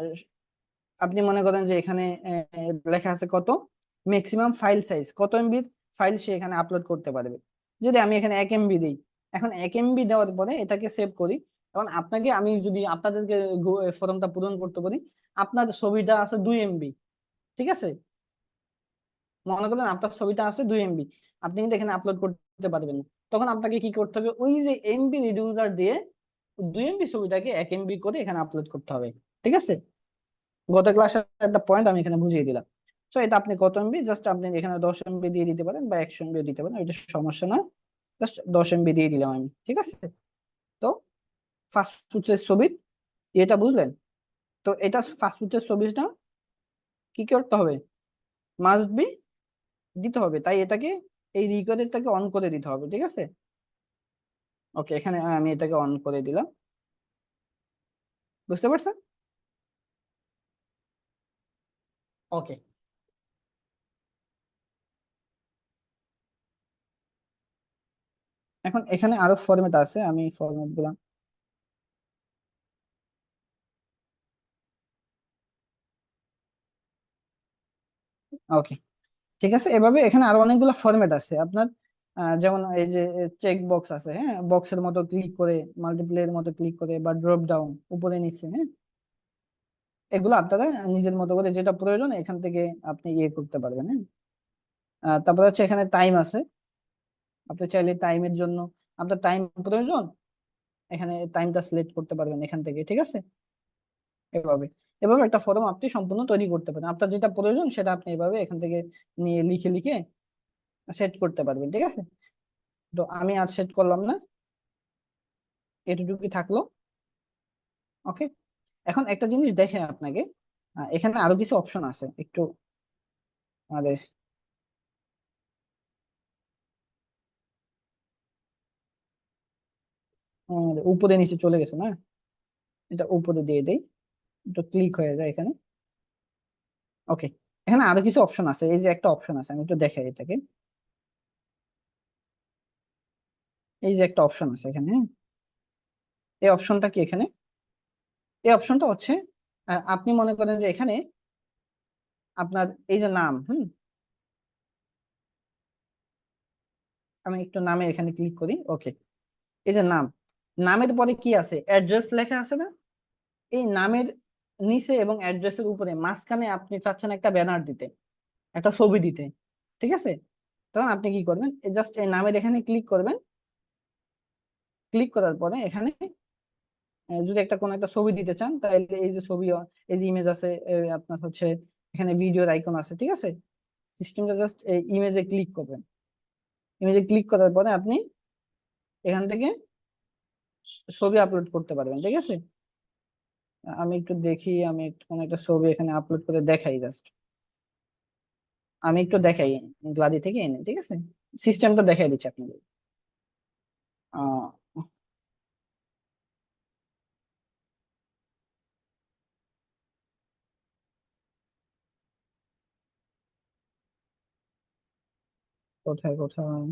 Speaker 1: আপনি মনে করেন যে এখানে লেখা আছে কত ম্যাক্সিমাম ফাইল সাইজ, কত এমবির ফাইল সে এখানে আপলোড করতে পারবে, যদি আমি এখানে 1 এমবি দিই, এখন 1 এমবি দেওয়ার পরে এটাকে সেভ করি, এখন আপনাকে আমি যদি আপনাদেরকে ফর্মটা পূরণ করতে পারি, আপনার ছবিটা আছে 2 এমবি, ঠিক আছে, মনে করেন আপনার ছবিটা আছে 2 এমবি, আপনি কিন্তু এখানে আপলোড করতে পারবেন না, তখন আপনাকে কি করতে হবে, ওই যে এমবি রিডিউসার দিয়ে 2 এমবি ছবিটাকে 1 এমবি করে এখানে আপলোড করতে হবে, ঠিক আছে। গত ক্লাসের একটা পয়েন্ট আমি এখানে বুঝিয়ে দিলাম। তো এটা আপনি কত এমবি, জাস্ট আপনি এখানে 10 এমবি দিয়ে দিতে পারেন বা 100 এমবি দিতে পারেন, এটা সমস্যা না, জাস্ট 10 এমবি দিয়ে দিলাম আমি, ঠিক আছে। তো ফাস্ট ফুডের ছবির এটা বুঝলেন, তো এটা ফাস্ট ফুডের ছবিটা কি করতে হবে, মাস্ট বি দিতে হবে, তাই এটাকে এই রিকোয়ারটাকে অন করে দিতে হবে, ঠিক আছে। ওকে, এখানে আমি এটাকে অন করে দিলাম, বুঝতে পারছেন। ওকে, এখন এখানে আরো ফরম্যাট আছে, আমি ফরম্যাট দিলাম। ওকে, ঠিক আছে, এভাবে এখানে আরো অনেকগুলো ফরম্যাট আছে আপনার, যেমন এই যে চেক বক্স আছে, হ্যাঁ বক্সের মতো ক্লিক করে, মাল্টিপ্লের মতো ক্লিক করে বা ড্রপ ডাউন উপরে নিচে, হ্যাঁ এগুলো আপনারা নিজের মতো করে যেটা প্রয়োজন এখান থেকে আপনি করতে পারবেন, হ্যাঁ। তারপরে হচ্ছে এখানে টাইম আছে, আপনি চাইলে টাইমের জন্য, আপনার টাইম প্রয়োজন, এখানে টাইমটা সিলেক্ট করতে পারবেন এখান থেকে, ঠিক আছে। এভাবে এভাবে একটা ফর্ম আপনি সম্পূর্ণ তৈরি করতে পারেন, আপনার যেটা প্রয়োজন সেটা আপনি এভাবে এখান থেকে নিয়ে লিখে লিখে সেট করতে পারবেন, ঠিক আছে। তো আমি আর সেট করলাম না, এতটুকুই থাকলো। ওকে, এখন একটা জিনিস দেখে আপনাকে, এখানে আরো কিছু অপশন আছে একটু আমাদের উপরে নিচে চলে গেছে না, এটা উপরে দিয়ে দেই, একটু ক্লিক হয়ে যায় এখানে। ওকে, এখানে আরো কিছু অপশন আছে, এই যে একটা অপশন আছে, আমি একটু দেখাই এটাকে। এই যে একটা অপশন আছে এখানে, হ্যাঁ, এই অপশনটা কি এখানে, এই অপশনটা হচ্ছে আপনি মনে করেন যে এখানে আপনার এই যে নাম, আমি একটু নামে এখানে ক্লিক করি। ওকে, এই যে নাম, নামের পরে কি আছে, অ্যাড্রেস লেখা আছে না, এই নামের নিচে এবং অ্যাড্রেসের উপরে মাঝখানে আপনি চাচ্ছেন একটা ব্যানার দিতে, একটা ছবি দিতে, ঠিক আছে? তখন আপনি কি করবেন, জাস্ট এই নামের এখানে ক্লিক করবেন। ক্লিক করার পরে এখানে যদি একটা কোনো একটা ছবি দিতে চান, তাহলে এই যে ছবি, এই যে ইমেজ আছে, আপনার হচ্ছে এখানে ভিডিওর আইকন আছে, ঠিক আছে? সিস্টেমটা জাস্ট এই ইমেজে ক্লিক করবেন। ইমেজে ক্লিক করার পরে আপনি এখান থেকে ছবি আপলোড করতে পারবেন, ঠিক আছে? আমি একটু দেখি, আমি একটু কোনো একটা ছবি এখানে আপলোড করে দেখাই জাস্ট, আমি একটু দেখাই গ্লাদি থেকে এনে, ঠিক আছে? সিস্টেমটা দেখাই দিচ্ছি আপনাদের। আহ কোথায় কোথায়,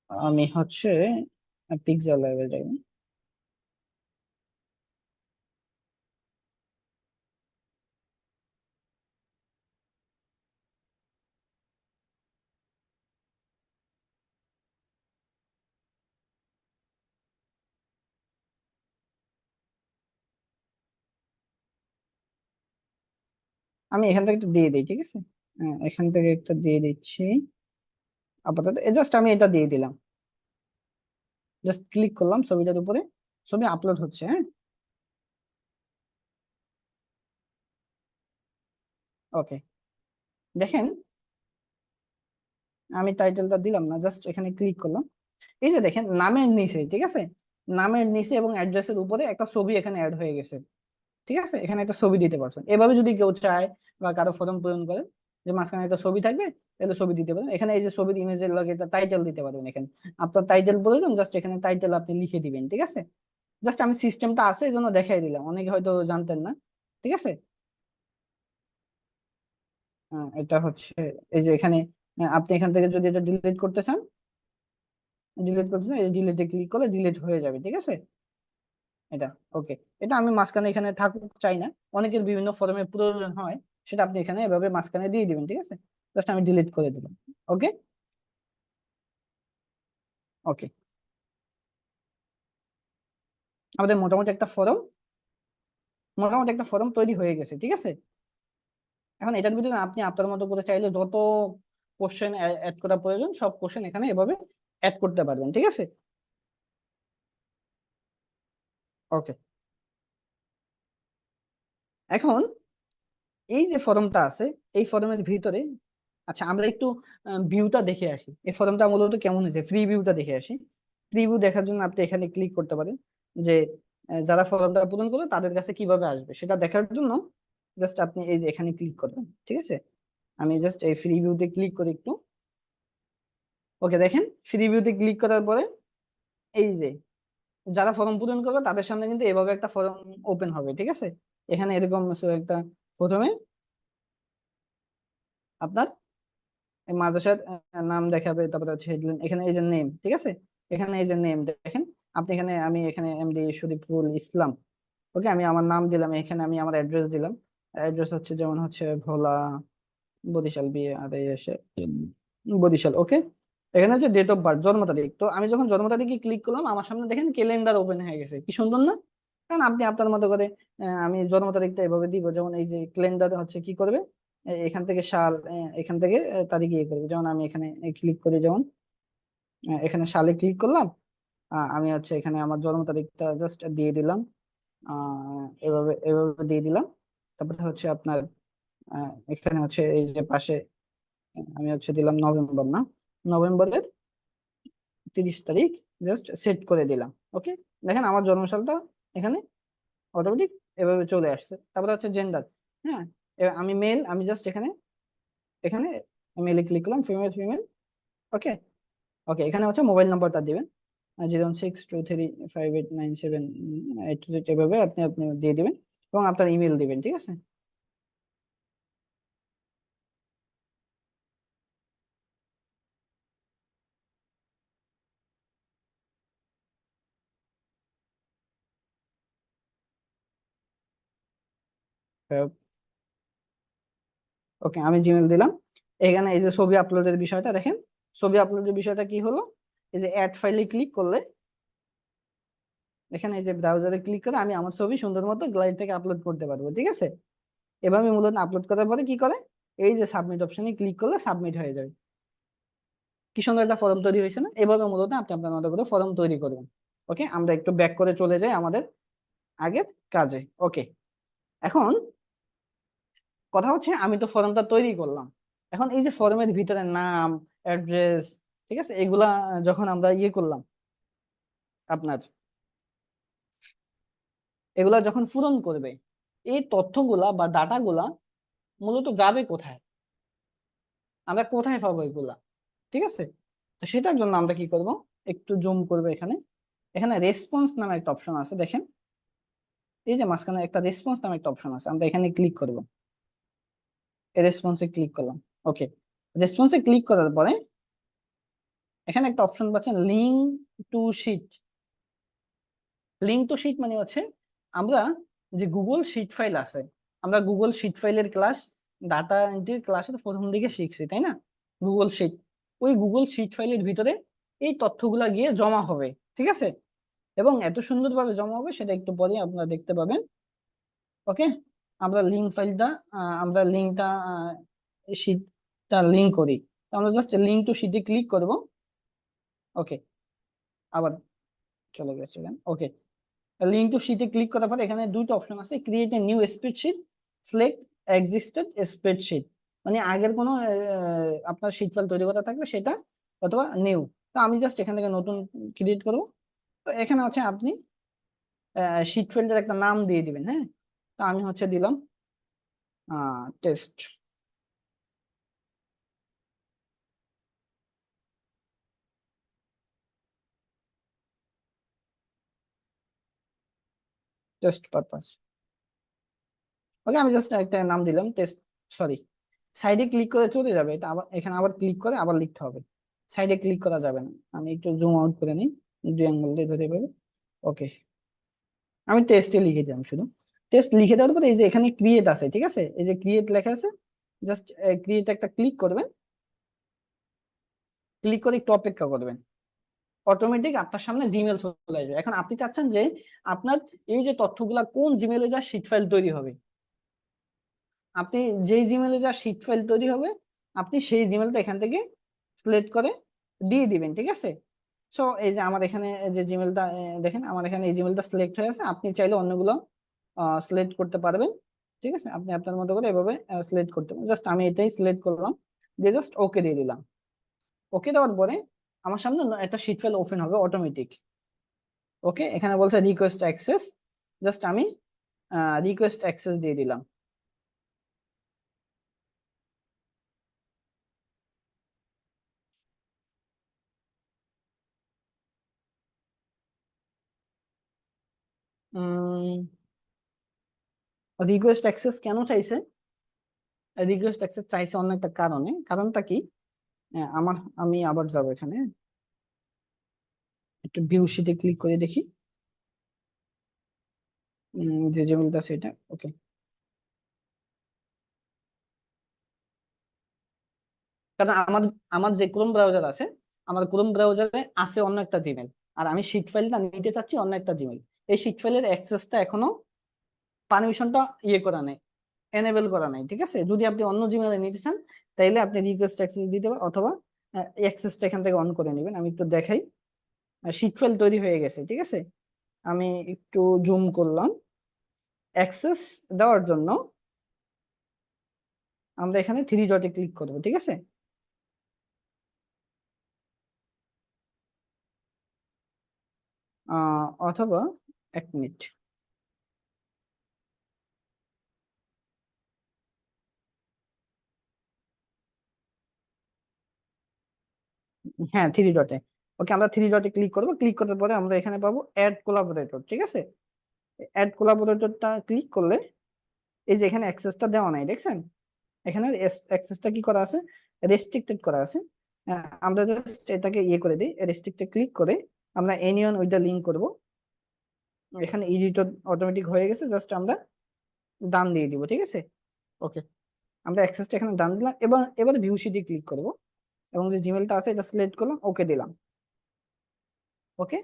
Speaker 1: আমি হচ্ছে পিক্সেল ল্যাবে যাই। আমি এখান থেকে একটা দিয়ে দিই, ঠিক আছে? এখান থেকে একটা দিয়ে দিচ্ছি আপাতত, জাস্ট আমি এটা দিয়ে দিলাম। জাস্ট ক্লিক করলাম ছবিটার উপরে, ছবি আপলোড হচ্ছে, হ্যাঁ। ওকে, দেখেন আমি টাইটেলটা দিলাম না, জাস্ট এখানে ক্লিক করলাম। এই যে দেখেন নামের নিচে, ঠিক আছে, নামের নিচে এবং অ্যাড্রেসের উপরে একটা ছবি এখানে অ্যাড হয়ে গেছে, ঠিক আছে? এখানে একটা ছবি দিতে পারছেন, এভাবে যদি কেউ চায় বা কারো ফর্ম পূরণ করে যে মাঝখানে একটা ছবি থাকবে, তাহলে ছবি দিতে পারেন এখানে। এই যে ছবির ইমেজের লগে একটা টাইটেল দিতে পারবেন এখানে, আপনার টাইটেল প্রয়োজন, জাস্ট এখানে টাইটেল আপনি লিখে দিবেন, ঠিক আছে? জাস্ট আমি সিস্টেমটা আছে এই জন্য দেখাই দিলাম, অনেকে হয়তো জানতেন না, ঠিক আছে? এটা হচ্ছে এই যে এখানে, আপনি এখান থেকে যদি এটা ডিলিট করতে চান, ডিলিট করতে চান, এই ডিলিটে ক্লিক করলে ডিলিট হয়ে যাবে, ঠিক আছে? এটা ওকে, এটা আমি মাঝখানে এখানে থাকুক চাই না, অনেকের বিভিন্ন ফরমের প্রয়োজন হয়, সেটা আপনি এখানে এভাবে মাঝখানে দিয়ে দিবেন, ঠিক আছে? জাস্ট আমি ডিলিট করে দিলাম। ওকে, ওকে, আমাদের মোটামুটি একটা ফর্ম তৈরি হয়ে গেছে, ঠিক আছে? এখন এটার ভিতরে আপনি আপনার মতো করে চাইলে যত কোশ্চেন অ্যাড করা প্রয়োজন সব কোশ্চেন এখানে এভাবে অ্যাড করতে পারবেন, ঠিক আছে? ওকে, এখন এই যে ফর্মটা আছে, এই ফর্মের ভিতরে, আচ্ছা আমরা একটু ভিউটা দেখে আসি, এই ফর্মটা মূলত কেমন হয়েছে, ফ্রি ভিউটা দেখে আসি। ফ্রি ভিউ দেখার জন্য আপনি এখানে ক্লিক করতে পারেন, যে যারা ফর্মটা পূরণ করবে তাদের কাছে কিভাবে আসবে সেটা দেখার জন্য জাস্ট আপনি এই যে এখানে ক্লিক করবেন, ঠিক আছে? আমি জাস্ট এই ফ্রি ভিউতে ক্লিক করি একটু। ওকে, দেখেন ফ্রি ভিউতে ক্লিক করার পরে এই যে যারা ফর্ম পূরণ করবে তাদের সামনে কিন্তু এভাবে একটা ফর্ম ওপেন হবে, ঠিক আছে? এখানে এরকম একটা, প্রথমে আপনার এই মাদ্রাসার নাম দেখাবে, তারপরে হচ্ছে headline, এখানে এই যে নেম, ঠিক আছে? এখানে এই যে নেম দেখেন, আপনি এখানে, আমি এখানে এমডি শরীফুল ইসলাম, ওকে, আমি আমার নাম দিলাম, এখানে আমি আমার অ্যাড্রেস দিলাম। অ্যাড্রেস হচ্ছে যেমন হচ্ছে ভোলা, বরিশাল, বিয়ে আর এই এসে বরিশাল, ওকে। এখানে হচ্ছে ডেট অফ বার্থ, জন্ম তারিখ, তো আমি যখন জন্ম তারিখে ক্লিক করলাম আমার সামনে দেখেন ক্যালেন্ডার ওপেন হয়ে গেছে, কি সুন্দর না? কারণ আপনি আপনার মতো করে আমি জন্ম তারিখটা এভাবে দিব, যেমন এই যে ক্যালেন্ডারে হচ্ছে কি করবে, এখান থেকে সাল, এখান থেকে তারিখ ইয়ে করবে, যেমন আমি এখানে ক্লিক করি, যেমন এখানে সালে ক্লিক করলাম, আমি হচ্ছে এখানে আমার জন্ম তারিখটা জাস্ট দিয়ে দিলাম, এভাবে এভাবে দিয়ে দিলাম। তারপরে হচ্ছে আপনার এখানে হচ্ছে এই যে পাশে আমি হচ্ছে দিলাম নভেম্বর, না, নভেম্বরের 30 তারিখ জাস্ট সেট করে দিলাম। ওকে, দেখেন আমার জন্মসালটা এখানে অটোমেটিক এভাবে চলে আসছে। তারপরে হচ্ছে জেন্ডার। হ্যাঁ, এবার আমি মেল, আমি জাস্ট এখানে এখানে মেলে ক্লিক করলাম, ফিমেল ফিমেল। ওকে, ওকে, এখানে হচ্ছে মোবাইল নাম্বারটা দিবেন 016235897 এভাবে আপনি আপনি দিয়ে দিবেন এবং আপনার ইমেল দিবেন, ঠিক আছে। ওকে, আমি জিমেল দিলাম। এখানে এই যে ছবি আপলোডের বিষয়টা দেখেন, ছবি আপলোডের বিষয়টা কি হলো, এই যে অ্যাড ফাইলে ক্লিক করলে এখানে এই যে ব্রাউজারে ক্লিক করে আমি আমার ছবি সুন্দর মতো গ্যালারি থেকে আপলোড করতে পারবো, ঠিক আছে। এভাবে মূলত আপলোড করার পরে কি করে, এই যে সাবমিট অপশনে ক্লিক করলে সাবমিট হয়ে যাবে। কি সুন্দর একটা ফর্ম তৈরি হয়েছে না? এভাবে মূলত আপনি আপনার মতো করে ফর্ম তৈরি করবেন। ওকে, আমরা একটু ব্যাক করে চলে যাই আমাদের আগের কাজে। ওকে, এখন কথা হচ্ছে আমি তো ফর্মটা তৈরি করলাম, এখন এই যে ফর্মের ভিতরে নাম, অ্যাড্রেস, ঠিক আছে, এগুলা যখন আমরা ইয়ে করলাম আপনার, এগুলা যখন পূরণ করবে, এই তথ্যগুলা বা ডাটাগুলা মূলত যাবে কোথায়, আমরা কোথায় পাবো এগুলা, ঠিক আছে। তো সেটার জন্য আমরা কি করব, একটু জুম করবো এখানে। এখানে রেসপন্স নামে একটা অপশন আছে দেখেন, এই যে মাঝখানে একটা রেসপন্স নামে একটা অপশন আছে, আমরা এখানে ক্লিক করব। এই রেসপন্সে ক্লিক করলাম। ওকে, রেসপন্সে ক্লিক করার পরে এখানে একটা অপশন পাচ্ছেন link to sheet. Link to sheet মানে হচ্ছে আমরা যে গুগল শিট ফাইল আছে, আমরা গুগল শিট ফাইলের ক্লাস, ডাটা এন্ট্রির ক্লাসের প্রথম দিকে শিখছি তাই না, গুগল শিট। ওই গুগল শিট ফাইলের ভিতরে এই তথ্যগুলা গিয়ে জমা হবে, ঠিক আছে, এবং এত সুন্দরভাবে জমা হবে সেটা একটু পরে আপনারা দেখতে পাবেন। ওকে, আমরা লিঙ্ক ফাইলটা, আমরা লিঙ্কটা শিটটা লিঙ্ক করি। তো আমরা জাস্ট লিঙ্ক টু শিটে ক্লিক করব। ওকে, আবার চলে গেছিলেন। ওকে, লিঙ্ক টু শিটে ক্লিক করার পর এখানে দুটো অপশন আছে, create a new spreadsheet, select existed spreadsheet, মানে আগের কোনো আপনার শিট ফাইল তৈরি করা থাকলে সেটা, অথবা নিউ। তো আমি জাস্ট এখান থেকে নতুন ক্রিয়েট করব। তো এখানে হচ্ছে আপনি শিট ফাইলটার একটা নাম দিয়ে দিবেন। হ্যাঁ, তো আমি হচ্ছে দিলাম টেস্ট। Test purpose. ওকে, আমি জাস্ট একটা নাম দিলাম টেস্ট। সরি, সাইডে ক্লিক করে চলে যাবে এটা, আবার এখানে আবার ক্লিক করে আবার লিখতে হবে, সাইডে ক্লিক করা যাবে না। আমি একটু জুম আউট করে নিই, দুই আঙ্গুল দিয়ে ধরে পাবে। ওকে, আমি টেস্টে লিখে দিলাম শুধু। টেস্ট লিখে দেওয়ার পরে এই যে এখানে ক্রিয়েট আছে, ঠিক আছে, এই যে ক্রিয়েট লেখা আছে, জাস্ট ক্রিয়েট একটা ক্লিক করবেন। ক্লিক করে একটু অপেক্ষা করবেন, অটোমেটিক আপনার সামনে জিমেল চলে আসবে। এখন আপনি চাচ্ছেন যে আপনার এই যে তথ্যগুলা কোন জিমেলে যা শিট ফাইল তৈরি হবে, আপনি যেই জিমেলে যা শিট ফাইল তৈরি হবে আপনি সেই জিমেলটা এখান থেকে সিলেক্ট করে দিয়ে দিবেন, ঠিক আছে। সো এই যে আমার এখানে যে জিমেলটা দেখেন, আমার এখানে এই জিমেলটা সিলেক্ট হয়ে আছে, আপনি চাইলে অন্যগুলো সিলেক্ট করতে পারবেন, ঠিক আছে। আপনি আপনার মতো করে এভাবে সিলেক্ট করতে পারেন। জাস্ট আমি এটাই সিলেক্ট করলাম, দিয়ে জাস্ট ওকে দিয়ে দিলাম। ওকে দেওয়ার পরে আমার সামনে একটা শিট ফাইল ওপেন হবে অটোমেটিক। ওকে, এখানে বলছে রিকোয়েস্ট অ্যাক্সেস, জাস্ট আমি রিকোয়েস্ট অ্যাক্সেস দিয়ে দিলাম। রিকোয়েস্ট অ্যাক্সেস কেন চাইছে, রিকোয়েস্ট অ্যাক্সেস চাইছে অন্য একটা কারণে। কারণটা কি, আমার, আমি আবার যাব এখানে, একটু ভিউ শিটে ক্লিক করে দেখি যে জিমেলটা সেটা। ওকে, কারণ আমার আমার যে ক্রোম ব্রাউজার আছে, আমার ক্রোম ব্রাউজারে আছে অন্য একটা জিমেল, আর আমি শিট ফাইলটা নিতে চাচ্ছি অন্য একটা জিমেল। এই শিট ফাইলের অ্যাক্সেসটা এখনো পারমিশনটা ইয়ে করা নেই, এনেবল করা নাই, ঠিক আছে। যদি আপনি অন্য জিমেলে নিতে চান তাইলে আপনি রিকোয়েস্ট অ্যাক্সেস দিতে পারেন, অথবা অ্যাক্সেসটা এখান থেকে অন করে নেবেন। আমি একটু দেখাই, শিট ফাইল তৈরি হয়ে গেছে, ঠিক আছে। আমি একটু জুম করলাম। অ্যাক্সেস দেওয়ার জন্য আমরা এখানে থ্রি ডটে ক্লিক করব, ঠিক আছে। অথবা 1 মিনিট। হ্যাঁ, 3 ডটে। ওকে, আমরা 3 ডটে ক্লিক করবো, ক্লিক করার পরে আমরা এখানে পাবো অ্যাড কোলাবোরেটর, ঠিক আছে। অ্যাড কোলাবোরেটরটা ক্লিক করলে এই যে এখানে অ্যাক্সেসটা দেওয়া নাই, দেখছেন? এখানে অ্যাক্সেসটা কি করা আছে, রেস্ট্রিক্টেড করা আছে। আমরা জাস্ট এটাকে ইয়ে করে দিই, রেস্ট্রিক্টেড ক্লিক করে আমরা এনিওন উইথ লিঙ্ক করব। এখানে এডিটর অটোমেটিক হয়ে গেছে, জাস্ট আমরা ডান দিয়ে দিব, ঠিক আছে। ওকে, আমরা অ্যাক্সেসটা এখানে ডান দিলাম, এবার ভিউ শিটে ক্লিক করব এবং যে জিমেলটা আছে এটা সিলেক্ট করলাম, ওকে দিলাম। ওকে,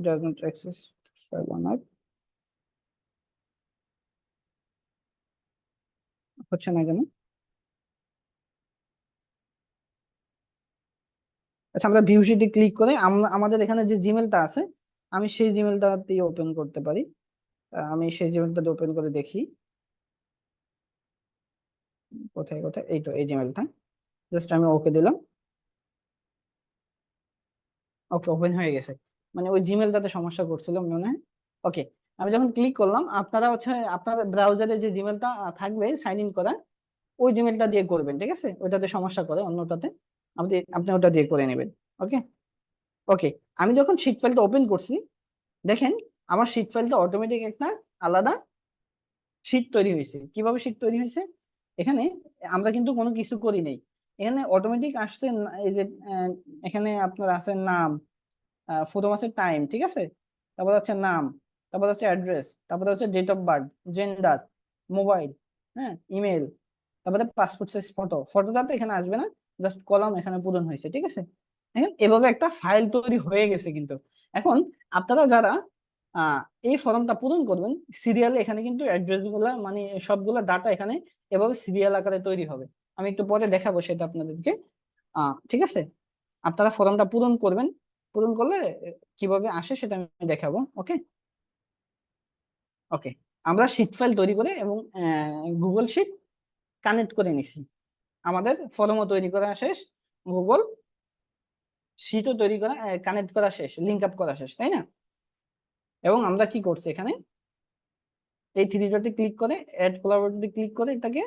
Speaker 1: does not access server not, হচ্ছে না কেন? আচ্ছা, আমরা ভিউ শিটে ক্লিক করে আমাদের এখানে যে জিমেলটা আছে আমি সেই জিমেলটা দিয়ে ওপেন করতে পারি। আমি সেই জিমেলটা ওপেন করে দেখি কোথায় কোথায়, এই তো এই জিমেলটা। জাস্ট আমি ওকে দিলাম, ওকে ওপেন হয়ে গেছে। মানে ওই জিমেলটাতে সমস্যা করছিল মনে হয়। ওকে, আমি যখন ক্লিক করলাম, আপনারা হচ্ছে আপনার ব্রাউজারে যে জিমেলটা থাকবে সাইন ইন করা, ওই জিমেলটা দিয়ে করবেন, ঠিক আছে। ওইটাতে সমস্যা করে অন্যটাতে, আপনি আপনি ওটা দিয়ে করে নেবেন। ওকে। ওকে, আমি যখন শিট ফাইলটা ওপেন করছি, দেখেন আমার শিট ফাইলটা অটোমেটিক একটা আলাদা শীট তৈরি হয়েছে। কিভাবে শীট তৈরি হয়েছে? এখানে আমরা কিন্তু কোনো কিছু করি নাই, এখানে অটোমেটিক আসছে এই যে এখানে আপনার আছে নাম, ফটো মাসের টাইম, ঠিক আছে। তারপর হচ্ছে নাম, তারপর হচ্ছে অ্যাড্রেস, তারপর হচ্ছে date of birth, gender, mobile, হ্যাঁ, ইমেল, তারপরে পাসপোর্ট সাইজ ফটো। ফটোটা তো এখানে আসবে না, জাস্ট কলাম এখানে পূরণ হয়েছে, ঠিক আছে। এখন এভাবে একটা ফাইল তৈরি হয়ে গেছে কিন্তু। এখন আপনারা যারা আহ এই ফর্মটা পূরণ করবেন সিরিয়ালে, এখানে কিন্তু অ্যাড্রেস গুলা মানে সবগুলা ডাটা এখানে এভাবে সিরিয়াল আকারে তৈরি হবে। আমি একটু পরে দেখাবো সেটা আপনাদেরকে। ঠিক আছে, আপনারা ফর্মটা পূরণ করবেন, পূরণ করলে কিভাবে আসে সেটা আমি দেখাবো। ওকে। ওকে, আমরা শিট ফাইল তৈরি করে এবং গুগল শিট কানেক্ট করে নিছি, আমাদের ফর্মও তৈরি করা শেষ, গুগল শিটও তৈরি করা কানেক্ট করা শেষ, লিঙ্ক আপ করা শেষ, তাই না? এবং আমরা কি করছি এখানে, এই 3 ডটে ক্লিক করে অ্যাড কোলাবোরেটরে ক্লিক করে এটাকে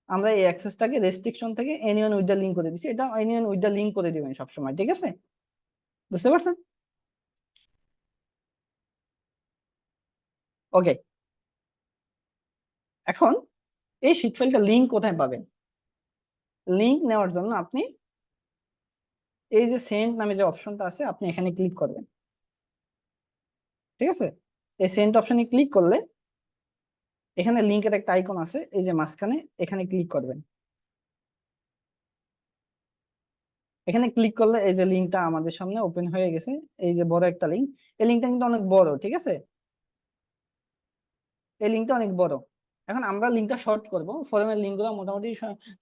Speaker 1: আমরা এই অ্যাক্সেসটাকে রেস্ট্রিকশন থেকে এনিওন উইথ দ্য লিঙ্ক করে দিচ্ছি। এটা এনিওন উইথ দ্য লিঙ্ক করে দিবেন সবসময়, ঠিক আছে। বুঝতে পারছেন? ওকে, এখন এই শিট ফাইলটা লিঙ্ক কোথায় পাবেন? লিঙ্ক নেওয়ার জন্য আপনি এই যে সেন্ড নামে যে অপশনটা আছে আপনি এখানে ক্লিক করবেন, ঠিক আছে। এই সেন্ড অপশনে ক্লিক করলে এখানে লিঙ্কের একটা আইকন আছে, এই যে মাঝখানে, এখানে ক্লিক করবেন। এখানে ক্লিক করলে এই যে লিঙ্কটা আমাদের সামনে ওপেন হয়ে গেছে, এই যে বড় একটা লিঙ্ক। এই লিঙ্কটা কিন্তু অনেক বড়, ঠিক আছে, এই লিঙ্কটা অনেক বড়। এখন আমরা লিঙ্কটা শর্ট করব, ফরমের লিঙ্ক গুলো মোটামুটি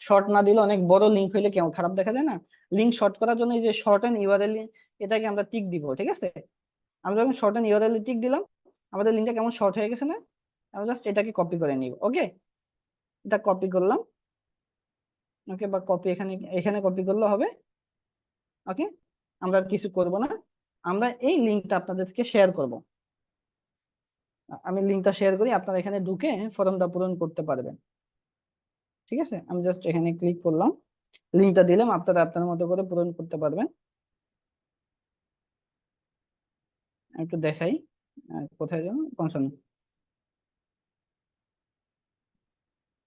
Speaker 1: শর্ট না দিলে, অনেক বড় লিঙ্ক হইলে কেমন খারাপ দেখা যায় না। লিঙ্ক শর্ট করার জন্য এই যে শর্ট এন্ড ইউআরএল, এটাকে আমরা টিক দিব, ঠিক আছে। আমরা যখন শর্ট এন্ড ইউআরএল টিক দিলাম, আমাদের লিঙ্কটা কেমন শর্ট হয়ে গেছে না। আমরা জাস্ট এটাকে কপি করে নিব। ওকে, এটা কপি করলাম। ওকে, বা কপি এখানে এখানে কপি করলে হবে। ওকে, আমরা আর কিছু করব না, আমরা এই লিঙ্কটা আপনাদেরকে শেয়ার করব। আমি লিঙ্কটা শেয়ার করি, আপনারা এখানে ঢুকে ফর্মটা পূরণ করতে পারবেন, ঠিক আছে। আমি জাস্ট এখানে ক্লিক করলাম, লিঙ্কটা দিলাম, আপনারা আপনার মতো করে পূরণ করতে পারবেন। আমি একটু দেখাই, কোথায় যেন পৌঁছানো।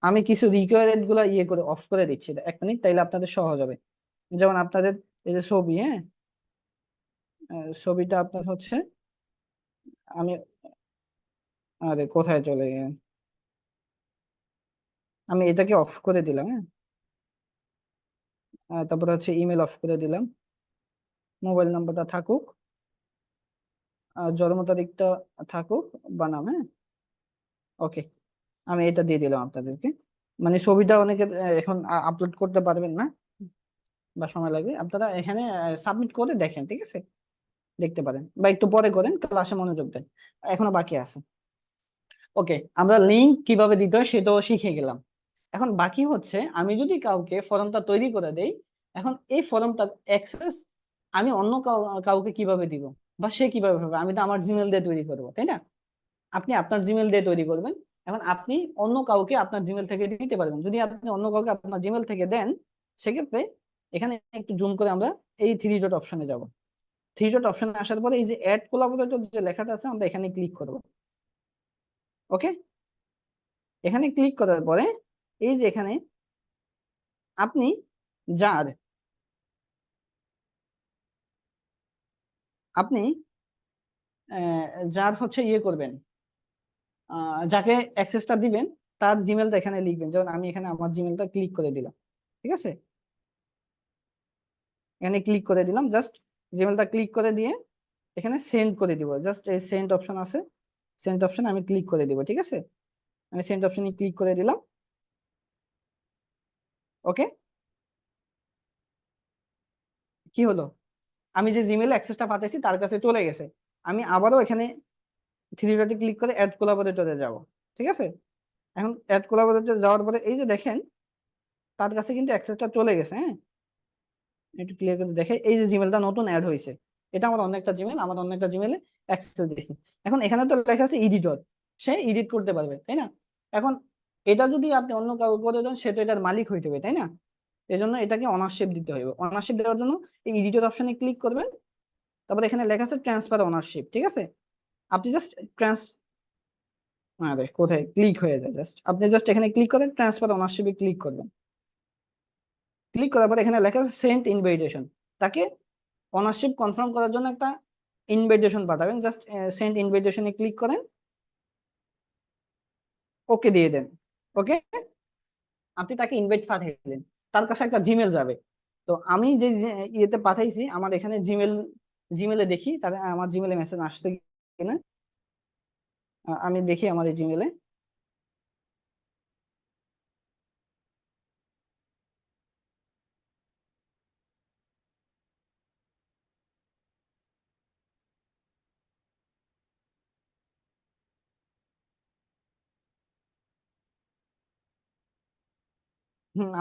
Speaker 1: আমি কিছু রিকোয়ারমেন্ট গুলা ইয়ে করে অফ করে দিচ্ছি, 1 মিনিট, তাইলে আপনাদের সহজ হবে। যেমন আপনাদের এই যে ছবি, হ্যাঁ, ছবিটা আপনার হচ্ছে, আমি, আরে কোথায় চলে গেল, আমি এটাকে অফ করে দিলাম, হ্যাঁ। তারপরে হচ্ছে ইমেল অফ করে দিলাম, মোবাইল নাম্বারটা থাকুক, জন্ম তারিখটা থাকুক, বানাম, হ্যাঁ। ওকে, আমি এটা দিয়ে দিলাম আপনাদেরকে। মানে ছবিটা অনেকে এখন আপলোড করতে পারবেন না বা সময় লাগবে, আপনারা এখানে সাবমিট করে দেখেন, ঠিক আছে, দেখতে পারেন বা একটু পরে করেন, ক্লাসে মনোযোগ দেন, এখনো বাকি আছে। ওকে, আমরা লিঙ্ক কিভাবে দিতে হয় সেটাও শিখে গেলাম। এখন বাকি হচ্ছে আমি যদি কাউকে ফর্মটা তৈরি করে দেই, এখন এই ফর্মটার অ্যাক্সেস আমি অন্য কাউকে কিভাবে দিব, বা সে কিভাবে পাবে? আমি তো আমার জিমেল দিয়ে তৈরি করবো, তাই না? আপনি আপনার জিমেল দিয়ে তৈরি করবেন। এখন আপনি অন্য কাউকে আপনার জিমেল থেকে দিতে পারবেন। যদি আপনি অন্য কাউকে আপনার জিমেল থেকে দেন, সেক্ষেত্রে এখানে একটু জুম করে আমরা এই থ্রি ডট অপশনে যাব। থ্রি ডট অপশনে আসার পরে এই যে অ্যাড কোলাবোরেটর যে লেখাটা আছে, আমরা এখানে ক্লিক করব। ওকে, এখানে ক্লিক করার পরে এই যে এখানে আপনি যার আপনি যার হচ্ছে ইয়ে করবেন, যাকে অ্যাক্সেসটা দিবেন, তার জিমেলটা এখানে লিখবেন। যেমন আমি এখানে আমার জিমেলটা ক্লিক করে দিলাম, ঠিক আছে? এখানে ক্লিক করে দিলাম, জাস্ট জিমেলটা ক্লিক করে দিয়ে এখানে সেন্ড করে দিব। জাস্ট এই সেন্ড অপশন আছে, সেন্ড অপশন আমি ক্লিক করে দিব, ঠিক আছে? আমি সেন্ড অপশনে ক্লিক করে দিলাম। ওকে, কি হলো? আমি যে জিমেল অ্যাক্সেসটা পাঠাইছি তার কাছে চলে গেছে। আমি আবারও এখানে থ্রি ডটে ক্লিক করে অ্যাড কোলাবোরেটরে যাব, ঠিক আছে? এখন অ্যাড কোলাবোরেটর যাওয়ার পরে এই যে দেখেন, তার কাছে কিন্তু অ্যাক্সেসটা চলে গেছে। হ্যাঁ, একটু ক্লিয়ার করে দেখে, এই যে জিমেলটা নতুন অ্যাড হয়েছে, এটা আমার অন্য একটা জিমেল, আমার অন্য একটা জিমেলে অ্যাক্সেস দিয়েছি। এখন এখানে তো লেখা আছে এডিটর, সে এডিট করতে পারবে, তাই না? এখন এটা যদি আপনি অন্য কাউ করে দেন, সে তো এটার মালিক হইতে হবে, তাই না? এই জন্য এটাকে অনারশিপ দিতে হবে। অনারশিপ দেওয়ার জন্য এই এডিটর অপশনে ক্লিক করবেন। তারপর এখানে লেখা আছে ট্রান্সফার অনারশিপ, ঠিক আছে? আপনি জাস্ট ট্রান্স আরে কোথায় ক্লিক হয়ে যায়, জাস্ট আপনি জাস্ট এখানে ক্লিক করেন, ট্রান্সফার অনারশিপে ক্লিক করবেন। ক্লিক করার পর এখানে লেখা আছে সেন্ট ইনভাইটেশন। তাকে অনারশিপ কনফার্ম করার জন্য একটা ইনভাইটেশন পাঠাবেন। জাস্ট সেন্ড ইনভাইটেশনে ক্লিক করেন, ওকে দিয়ে দেন। ওকে, আপনি তাকে ইনভাইট পাঠিয়ে দিলেন, তার কাছে একটা জিমেল যাবে। তো আমি যে ইয়েতে পাঠাইছি, আমার এখানে জিমেলে দেখি তাদের আমার জিমেলে মেসেজ আসছে কিনা। আমি দেখি আমার এই জিমেলে।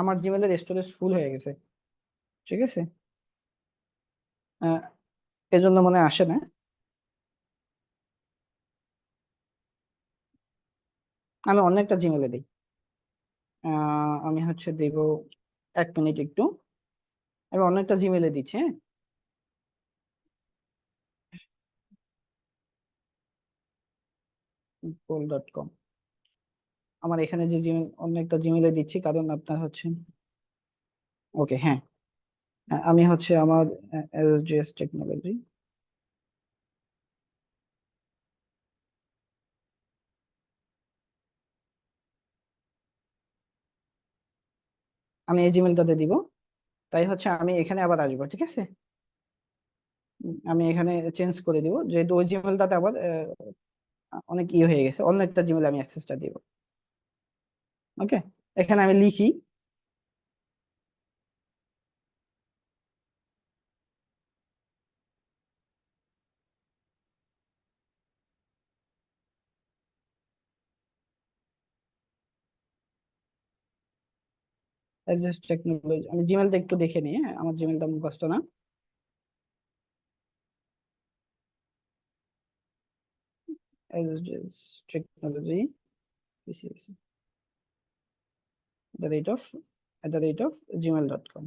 Speaker 1: আমার জিমেলের স্টোরেজ ফুল হয়ে গেছে, ঠিক আছে? আহ, এজন্য মনে হয় আসে না। আমি অন্য একটা জিমেলে দিই। আমি হচ্ছে দেব, এক মিনিট একটু। আমি অন্য একটা জিমেলে দিচ্ছি, হ্যাঁ। Dot com. আমার এখানে যে জিমেল, অন্য একটা জিমেলে দিচ্ছি, কারণ আপনার হচ্ছে, ওকে, হ্যাঁ। আমি হচ্ছে আমার এসজিএস টেকনোলজি। আমি এই জিমেলটাতে দিব। তাই হচ্ছে আমি এখানে আবার আসবো, ঠিক আছে? আমি এখানে চেঞ্জ করে দিব, যেহেতু ওই জিমেলটাতে আবার অনেক ইয়ে হয়ে গেছে। অন্য একটা জিমেলে আমি অ্যাক্সেসটা দিব। ওকে, এখানে আমি লিখি এসজিএস টেকনোলজি। আমি জিমেলটা একটু দেখে নিই, হ্যাঁ, আমার জিমেলটা মুখস্থ না। SGS technology @gmail.com।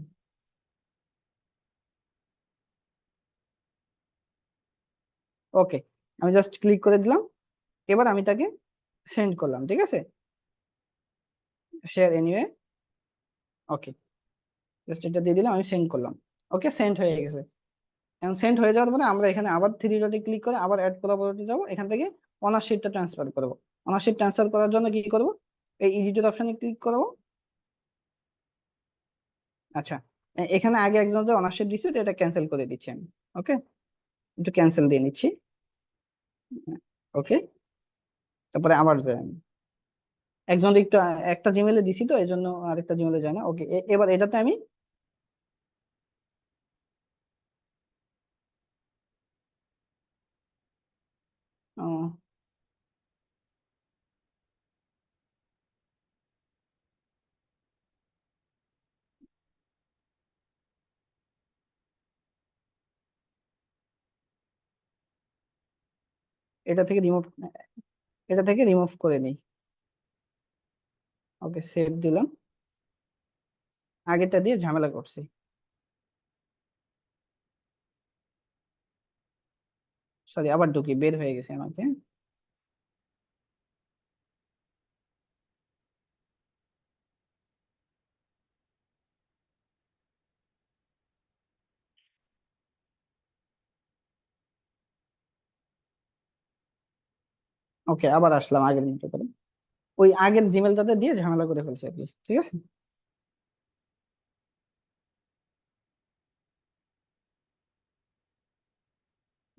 Speaker 1: ওকে, আমি জাস্ট ক্লিক করে দিলাম। এবার আমি তাকে সেন্ড করলাম, ঠিক আছে? Share anyway. ওকে, জাস্ট এটা দিয়ে দিলাম, আমি সেন্ড করলাম। ওকে, সেন্ড হয়ে গেছে। এখন সেন্ড হয়ে যাওয়ার পরে আমরা এখানে আবার থ্রি ডটে ক্লিক করে আবার অ্যাড কোলাবোরেটর যাবো। এখান থেকে অনারশিপটা ট্রান্সফার করবো। অনারশিপ ট্রান্সফার করার জন্য কি করব? এই এডিটর অপশনে ক্লিক করবো। আচ্ছা, এখানে আগে একজন যে অনারশিপ দিচ্ছে, তো এটা ক্যান্সেল করে দিচ্ছি আমি। ওকে, একটু ক্যান্সেল দিয়ে নিচ্ছি। ওকে, তারপরে আবার যাই আমি। একজন একটু একটা জিমেলে দিছি, তো এই জন্য আরেকটা জিমেলে যায় না। ওকে, এবার এটাতে আমি এটা থেকে রিমুভ করে নিই। ওকে, সেভ দিলাম। আগেরটা দিয়ে ঝামেলা করছি। সরি, আবার ঢুকি, বের হয়ে গেছে আমাকে। ওকে, আবার আসলাম আগের মতো করে। ওই আগের জিমেলটাতে দিয়ে ঝামেলা করে ফেলছি আর কি, ঠিক আছে।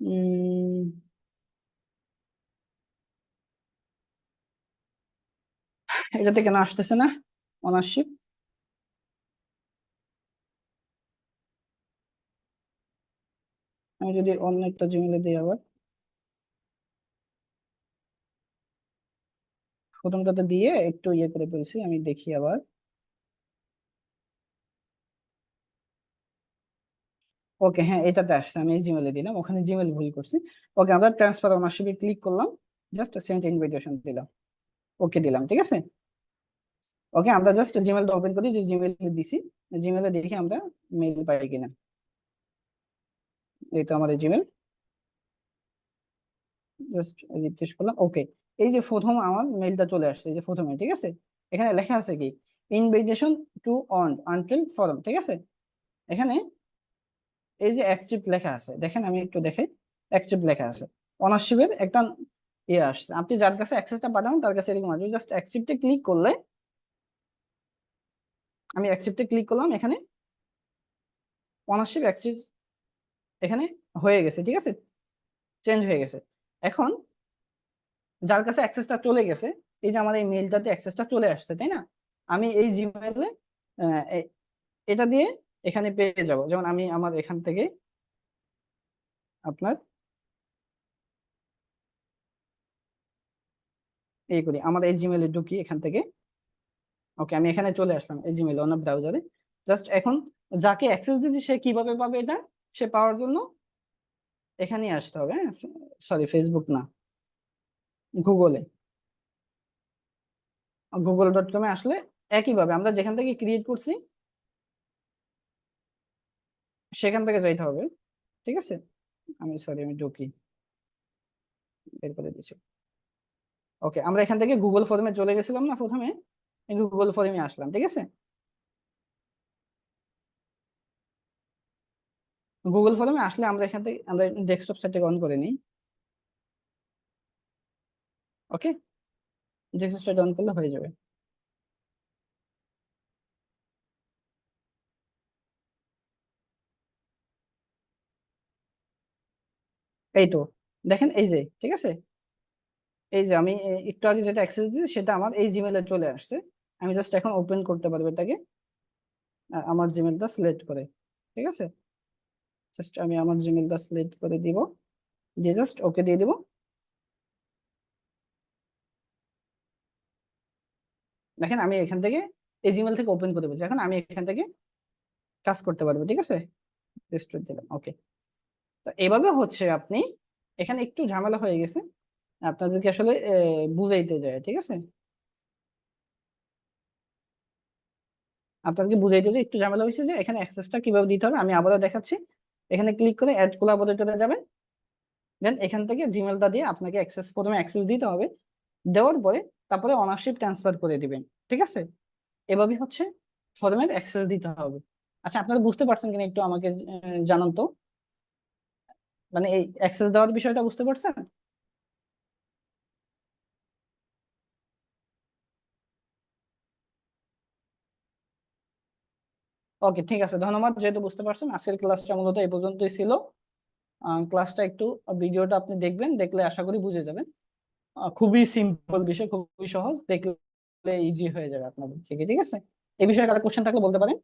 Speaker 1: উম এটাতে কেন আসতেছে না ওনারশিপ? আমি যদি অন্য একটা জিমেলে দিই আবার। প্রথমটাতে দিয়ে একটু ইয়ে করে ফেলছি, আমি দেখি আবার। ওকে, হ্যাঁ, এটাতে আসছে, আমি এই জিমেলে দিলাম, ওখানে জিমেল ভুল করছি। ওকে, আমরা ট্রান্সফার ওনারশিপে ক্লিক করলাম, জাস্ট সেন্ড ইনভিটেশন দিলাম, ওকে দিলাম, ঠিক আছে। ওকে, আমরা জাস্ট জিমেলটা ওপেন করি, যে জিমেল দিছি, জিমেলে দেখি আমরা মেইল পাই কিনা। এই তো আমাদের জিমেল, জাস্ট রিফ্রেশ করলাম। ওকে, এই যে প্রথম আমার মেইলটা চলে আসছে, এই যে প্রথমে, ঠিক আছে। এখানে লেখা আছে কি, invitation to on until form, ঠিক আছে। এখানে এই যে অ্যাকসেপ্ট লেখা আছে, দেখেন আমি একটু দেখে, অ্যাকসেপ্ট লেখা আছে। অনারশিপের একটা ইয়ে আসছে, আপনি যার কাছে অ্যাক্সেসটা পাঠাবেন তার কাছে এরকম আসবে। জাস্ট অ্যাকসেপ্টে ক্লিক করলে, আমি অ্যাকসেপ্টে ক্লিক করলাম, এখানে অনারশিপ অ্যাক্সেস এখানে হয়ে গেছে, ঠিক আছে, চেঞ্জ হয়ে গেছে। এখন যার কাছে অ্যাক্সেসটা চলে গেছে, এই যে আমার এই মেইলটাতে অ্যাক্সেসটা চলে আসছে, তাই না? আমি এই জিমেলে এটা দিয়ে এখানে পেয়ে যাব। যেমন আমি আমার এখান থেকে আপনার এই করি, আমার এই জিমেলে ঢুকি এখান থেকে। ওকে, আমি এখানে চলে আসলাম এই জিমেল অন ব্রাউজারে। জাস্ট এখন যাকে অ্যাক্সেস দিয়েছি সে কিভাবে পাবে এটা, সে পাওয়ার জন্য এখানেই আসতে হবে। সরি, ফেসবুক না, গুগলে, google.com-এ আসলে একইভাবে আমরা যেখান থেকে ক্রিয়েট করছি সেখান থেকে যাইতে হবে, ঠিক আছে। আমি ঢুকি, বের করে দিচ্ছি। ওকে, আমরা এখান থেকে গুগল ফর্মে চলে গেছিলাম না প্রথমে, গুগল ফর্মে আসলাম, ঠিক আছে। গুগল ফর্মে আসলে আমরা এখান থেকে আমরা ডেস্কটপ সেটটাকে অন করে নিই। ওকে, ডেস্কটপ সেট অন করলে হয়ে যাবে। এই তো, দেখেন এই যে, ঠিক আছে, এই যে আমি একটু আগে যেটা অ্যাক্সেস দিয়েছি সেটা আমার এই জিমেলে চলে আসছে। আমি জাস্ট এখন ওপেন করতে পারবো এটাকে, আমার জিমেলটা সিলেক্ট করে, ঠিক আছে। জাস্ট আমি আমার জিমেলটা সিলেক্ট করে দিব, দিয়ে জাস্ট ওকে দিয়ে দিব। দেখেন আমি এখান থেকে এই জিমেল থেকে ওপেন করে বলছি, এখন আমি এখান থেকে কাজ করতে পারবো, ঠিক আছে। রেস্টার্ট দিলাম, ওকে। তো এভাবে হচ্ছে আপনি, এখানে একটু ঝামেলা হয়ে গেছে, আপনাদেরকে আসলে বুঝাইতে যায়, ঠিক আছে। আপনাদেরকে বুঝাইতে যে একটু ঝামেলা হয়েছে, যে এখানে অ্যাক্সেসটা কিভাবে দিতে হবে আমি আবারও দেখাচ্ছি। এখানে ক্লিক করে অ্যাড কোলাবোরেটরে যাবেন, দেন এখান থেকে জিমেলটা দিয়ে আপনাকে প্রথমে অ্যাক্সেস দিতে হবে। দেওয়ার পরে তারপরে অনারশিপ ট্রান্সফার করে দিবেন, ঠিক আছে। এভাবে হচ্ছে ফর্মের অ্যাক্সেস দিতে হবে। আচ্ছা, আপনারা বুঝতে পারছেন কিনা একটু আমাকে জানান তো, মানে এই অ্যাক্সেস দেওয়ার বিষয়টা বুঝতে পারছেন? ওকে, ঠিক আছে, ধন্যবাদ। যেহেতু বুঝতে পারছেন, আজকের ক্লাসটা মূলত এই পর্যন্তই ছিল। ক্লাসটা একটু, ভিডিওটা আপনি দেখবেন, দেখলে আশা করি বুঝে যাবেন। খুবই সিম্পল বিষয়, খুবই সহজ, দেখলে ইজি হয়ে যাবে আপনাদের, ঠিক আছে। এই বিষয়ে কারো কোশ্চেন থাকলে বলতে পারেন।